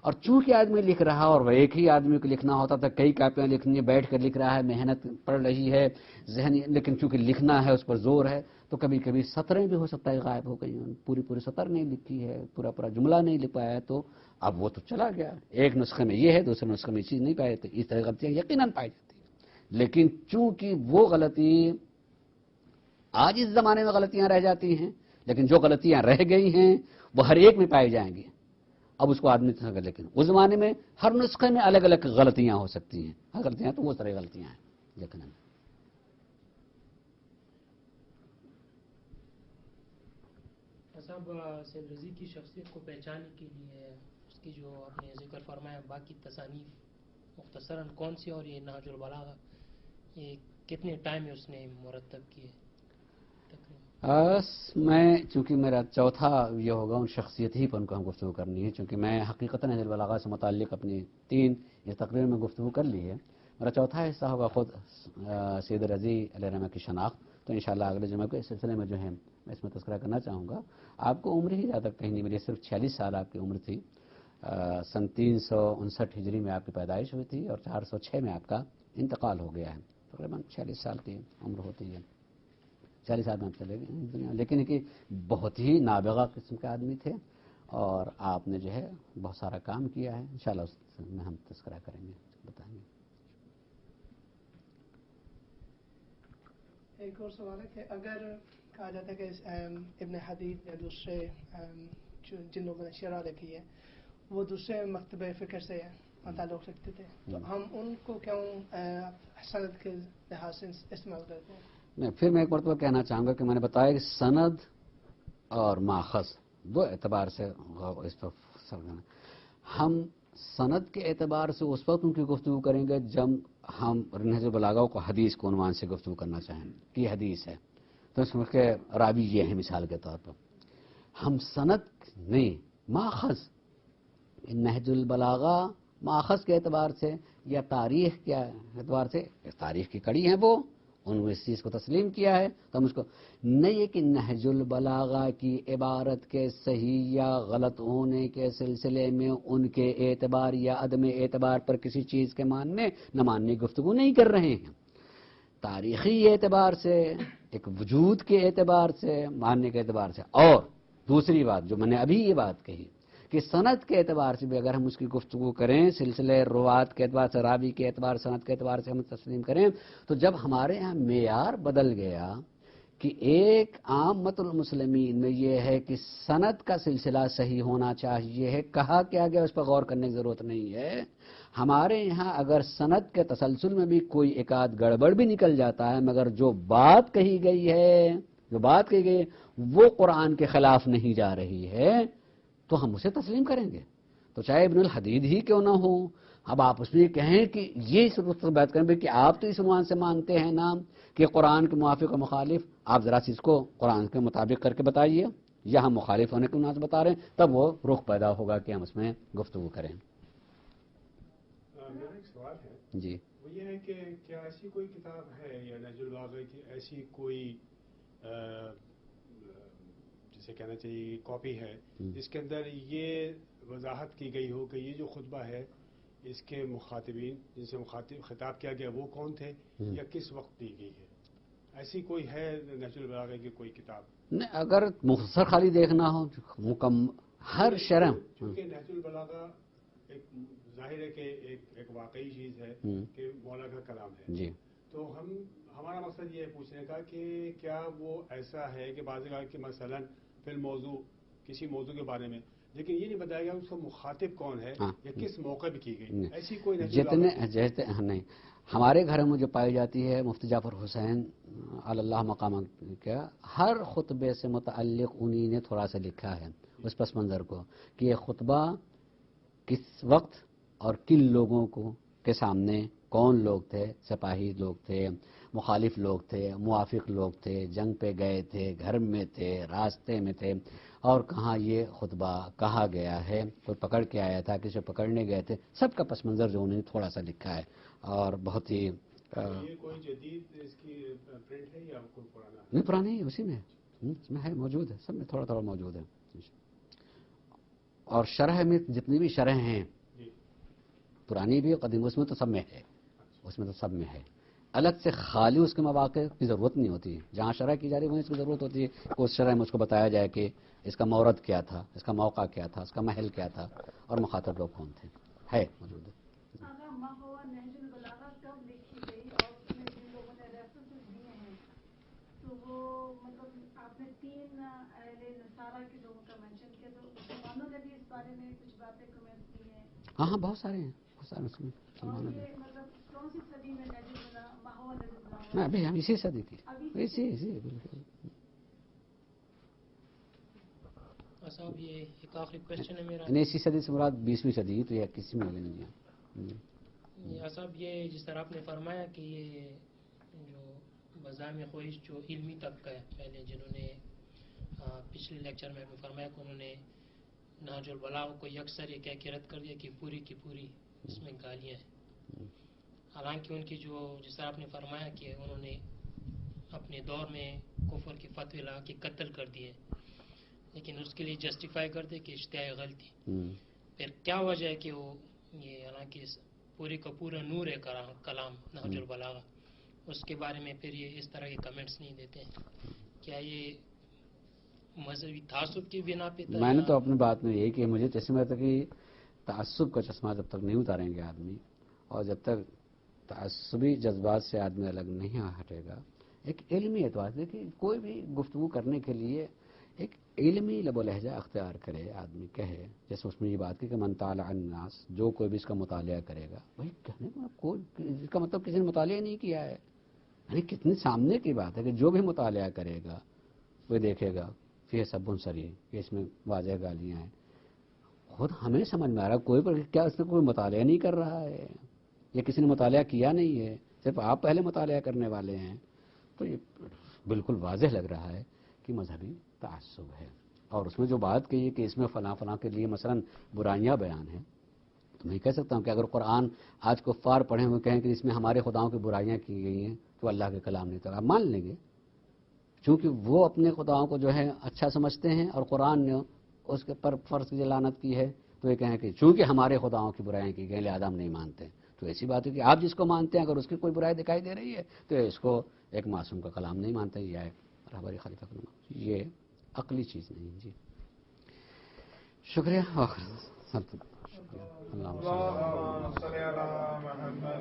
اور چونکہ آدمی لکھ رہا اور وہ ایک ہی آدمی کو لکھنا ہوتا تھا, کئی کاپیاں لکھنی ہے, بیٹھ کر لکھ رہا ہے, محنت پڑ رہی ہے ذہنی, لیکن چونکہ لکھنا ہے اس پر زور ہے تو کبھی کبھی سطریں بھی ہو سکتا ہے غائب ہو گئی, پوری سطر نہیں لکھی ہے, پورا جملہ نہیں لکھ پایا ہے, تو اب وہ تو چلا گیا. ایک نسخے میں یہ ہے دوسرے نسخے میں یہ چیز نہیں پائی جاتی. اس طرح غلطیاں یقیناً پائی جاتی ہیں. لیکن چونکہ وہ غلطی آج اس زمانے میں غلطیاں رہ جاتی ہیں, لیکن جو غلطیاں رہ گئی ہیں وہ ہر ایک میں پائی جائیں گی. اب اس کو آدمی سمجھ, لیکن اس زمانے میں ہر نسخے میں الگ الگ غلطیاں ہو سکتی ہیں. ہر غلطیاں تو وہ طرح غلطیاں ہیں. لیکن صاحب سید رضی کی شخصیت کو پہچاننے کے لیے اس کی جو آپ نے ذکر فرمایا باقی تصانیف مختصراً کون سی اور یہ نہج البلاغہ یہ کتنے ٹائم میں اس نے مرتب کیے تقریباً؟ میں چونکہ میرا چوتھا یہ ہوگا ان شخصیت ہی پر ان کو ہم گفتگو کرنی ہے, چونکہ میں حقیقتاً نہج البلاغہ سے متعلق اپنی 3 یہ تقریر میں گفتگو کر لی ہے. میرا چوتھا حصہ ہوگا خود سید رضی علیہ رحمہ کی شناخت. تو انشاءاللہ اگلے جمعہ کو اس سلسلے میں جو ہے میں اس میں تذکرہ کرنا چاہوں گا. آپ کو عمر ہی زیادہ کہیں نہیں ملی, صرف 46 سال آپ کی عمر تھی. سن 359 ہجری میں آپ کی پیدائش ہوئی تھی اور 406 میں آپ کا انتقال ہو گیا ہے. تقریباً 46 سال کی عمر ہوتی ہے, 40 سال میں آپ چلے گئے دنیا. لیکن کہ بہت ہی نابغہ قسم کے آدمی تھے اور آپ نے جو ہے بہت سارا کام کیا ہے. انشاءاللہ اس میں ہم تذکرہ کریں گے, بتائیں گے. ایک اور سوال ہے کہ اگر کہا جاتا ہے کہ ابن حدید یا دوسرے جن لوگوں نے شرح لکھی ہے وہ دوسرے مکتبہ فکر سے تعلق رکھتے تھے, تو ہم ان کو کیوں سند کے لحاظ سے استعمال کرتے ہیں؟ نہیں, پھر میں ایک مرتبہ کہنا چاہوں گا کہ میں نے بتایا کہ سند اور ماخذ دو اعتبار سے اس پر ہم سند کے اعتبار سے اس وقت ان کی گفتگو کریں گے جب ہم نہج البلاغہ کو حدیث کو عنوان سے گفتگو کرنا چاہیں کہ حدیث ہے تو اس کے راوی یہ ہے مثال کے طور پر. ہم سند نہیں ماخذ, نہج البلاغہ ماخذ کے اعتبار سے یا تاریخ کے اعتبار سے, تاریخ کی کڑی ہیں وہ انہوں نے اس چیز کو تسلیم کیا ہے تو ہم اس کو نہیں ہے کہ نہج البلاغہ کی عبارت کے صحیح یا غلط ہونے کے سلسلے میں ان کے اعتبار یا عدم اعتبار پر کسی چیز کے ماننے نہ ماننے کی گفتگو نہیں کر رہے ہیں. تاریخی اعتبار سے, ایک وجود کے اعتبار سے, ماننے کے اعتبار سے. اور دوسری بات جو میں نے ابھی یہ بات کہی کہ سند کے اعتبار سے بھی اگر ہم اس کی گفتگو کریں، سلسلے روات کے اعتبار سے، راوی کے اعتبار سے، سند کے اعتبار سے ہم تسلیم کریں، تو جب ہمارے یہاں معیار بدل گیا کہ ایک عامۃ المسلمین میں یہ ہے کہ سند کا سلسلہ صحیح ہونا چاہیے ہے، کہا کیا گیا اس پر غور کرنے کی ضرورت نہیں ہے، ہمارے یہاں اگر سند کے تسلسل میں بھی کوئی ایک آدھ گڑبڑ بھی نکل جاتا ہے، مگر جو بات کہی گئی ہے وہ قرآن کے خلاف نہیں جا رہی ہے، تو ہم اسے تسلیم کریں گے، تو چاہے ابن الحدید ہی کیوں نہ ہو۔ اب آپ اس میں کہیں کہ یہ اس وقت بات کریں کہ آپ تو اس عنوان سے مانتے ہیں نا کہ قرآن کے موافق و مخالف، آپ ذرا سی اس کو قرآن کے مطابق کر کے بتائیے، یا ہم مخالف ہونے کے عنوان سے بتا رہے ہیں، تب وہ رخ پیدا ہوگا کہ ہم اس میں گفتگو کریں۔ میرا ایک سوال ہے جی، وہ یہ ہے کہ کیا ایسی کوئی کتاب ہے یا نہج البلاغہ کی ایسی کوئی جسے کہنا چاہیے کاپی ہے جس کے اندر یہ وضاحت کی گئی ہو کہ یہ جو خطبہ ہے اس کے مخاطبین جن سے خطاب کیا گیا وہ کون تھے یا کس وقت دی گئی ہے؟ ایسی کوئی ہے نہج البلاغہ کی کوئی کتاب؟ نہیں، اگر مختصر خالی دیکھنا ہو ہر شرح، چونکہ نہج البلاغہ ایک ظاہر ہے کہ ایک واقعی چیز ہے کہ مولا کا کلام ہے، جی، تو ہمارا مقصد یہ ہے پوچھنے کا کہ کیا وہ ایسا ہے کہ بعض اوقات کہ مثلا فی الموضوع کسی موضوع کے بارے میں، لیکن یہ نہیں بتایا گیا اس کا مخاطب کون ہے یا کس موقع پہ کی گئی، ایسی کوئی جتنے نہیں، ہمارے گھر میں جو پائی جاتی ہے مفتی جعفر حسین علی اللہ مقام کا، ہر خطبے سے متعلق انہی نے تھوڑا سا لکھا ہے اس پس منظر کو کہ یہ خطبہ کس وقت اور کن لوگوں کے سامنے، کون لوگ تھے، سپاہی لوگ تھے، مخالف لوگ تھے، موافق لوگ تھے، جنگ پہ گئے تھے، گھر میں تھے، راستے میں تھے، اور کہاں یہ خطبہ کہا گیا ہے، کوئی پکڑ کے آیا تھا، کسی پکڑنے گئے تھے، سب کا پس منظر جو انہوں نے تھوڑا سا لکھا ہے، اور بہت ہی یہ کوئی جدید اس کی پرنٹ ہے یا کوئی پرانا؟ نہیں، پرانی ہے، اسی میں اس میں ہے، موجود ہے، سب میں تھوڑا تھوڑا موجود ہے، اور شرح میں جتنی بھی شرح ہیں پرانی بھی قدیم، اس میں تو سب میں ہے، اس میں تو سب میں ہے، الگ سے خالی اس کے مواقع کی ضرورت نہیں ہوتی، جہاں شرح کی جا رہی ہے وہیں اس کی ضرورت ہوتی ہے کہ اس شرح میں اس کو بتایا جائے کہ اس کا مورد کیا تھا، اس کا موقع کیا تھا، اس کا محل کیا تھا، اور مخاطب لوگ کون تھے، ہے موجود ہے۔ نہج البلاغہ کب لکھی گئی اور اس میں جن لوگوں نے ریفرنسز دیے ہیں تو وہ مطلب آپ نے 3 اہل نصارہ کے لوگوں کا مینشن کیا، تو مسلمانوں نے بھی اس بارے میں کچھ باتیں کمنٹ کی ہیں؟ ہاں، بہت سارے ہیں، بہت سارے اس میں اور یہ مطلب کون سی صدی میں نہج البلاغہ؟ میں ابھی ہم اسی صدی کی، اسی بالکل۔ صاحب یہ ایک آخری کوشچن ہے میرا، نہیں، اسی صدی سے مراد 20ویں صدی، تو یہ 21ویں میں نہیں ہے۔ صاحب یہ جس طرح آپ نے فرمایا کہ یہ جو بزام خواہش جو علمی طبقہ ہے، پہلے جنہوں نے پچھلے لیکچر میں فرمایا کہ انہوں نے نہج البلاغہ کو یکسر یہ کہہ کے رد کر دیا کہ پوری کی پوری اس میں گالیاں ہیں، حالانکہ ان کی جو جس طرح آپ نے فرمایا کہ انہوں نے اپنے دور میں کفر کے فتوی لگا کے قتل کر دیے، لیکن اس کے لیے جسٹیفائی کرتے کہ اشتہائی غلطی، پھر کیا وجہ ہے کہ وہ یہ حالانکہ پورے کا پورا نور ہے کلام نہج البلاغہ، اس کے بارے میں پھر یہ اس طرح کے کمنٹس نہیں دیتے ہیں؟ کیا یہ مذہبی تعصب کی بنا پہ تھا؟ میں نے تو اپنی بات میں یہی کہ مجھے چشمہ تک کہ تعصب کا چشمہ جب تک نہیں اتاریں گے آدمی، اور جب تک تعصبی جذبات سے آدمی الگ نہیں ہٹے گا، ایک علمی اعتبار سے کہ کوئی بھی گفتگو کرنے کے لیے ایک علمی لب و لہجہ اختیار کرے، آدمی کہے، جیسے اس میں یہ بات کی کہ من طالع الناس، جو کوئی بھی اس کا مطالعہ کرے گا، وہی کہنے کا کوئی اس کا مطلب کسی نے مطالعہ نہیں کیا ہے، یعنی کتنی سامنے کی بات ہے کہ جو بھی مطالعہ کرے گا وہ دیکھے گا فی سب سری کہ اس میں واضح گالیاں ہیں، خود ہمیں سمجھ میں آ رہا کوئی پر کیا اس میں کوئی مطالعہ نہیں کر رہا ہے یا کسی نے مطالعہ کیا نہیں ہے، صرف آپ پہلے مطالعہ کرنے والے ہیں، تو یہ بالکل واضح لگ رہا ہے کہ مذہبی تعصب ہے۔ اور اس میں جو بات کہی ہے کہ اس میں فلاں فلاں کے لیے مثلا برائیاں بیان ہیں، تو میں کہہ سکتا ہوں کہ اگر قرآن آج کفار پڑھیں ہوئے کہیں کہ اس میں ہمارے خداؤں کی برائیاں کی گئی ہیں تو اللہ کے کلام نہیں، تو آپ مان لیں گے، چونکہ وہ اپنے خداؤں کو جو ہے اچھا سمجھتے ہیں اور قرآن نے اس کے پر فرض کی لعنت کی ہے، تو یہ کہیں کہ چونکہ ہمارے خداؤں کی برائیاں کی گئی لہذا ہم نہیں مانتے، تو ایسی بات ہے کہ آپ جس کو مانتے ہیں اگر اس کی کوئی برائی دکھائی دے رہی ہے تو اس کو ایک معصوم کا کلام نہیں مانتے، یا ایک رہبری خلیفہ کا، یہ عقلی چیز نہیں۔ جی شکریہ. اللہ اللهم صل على محمد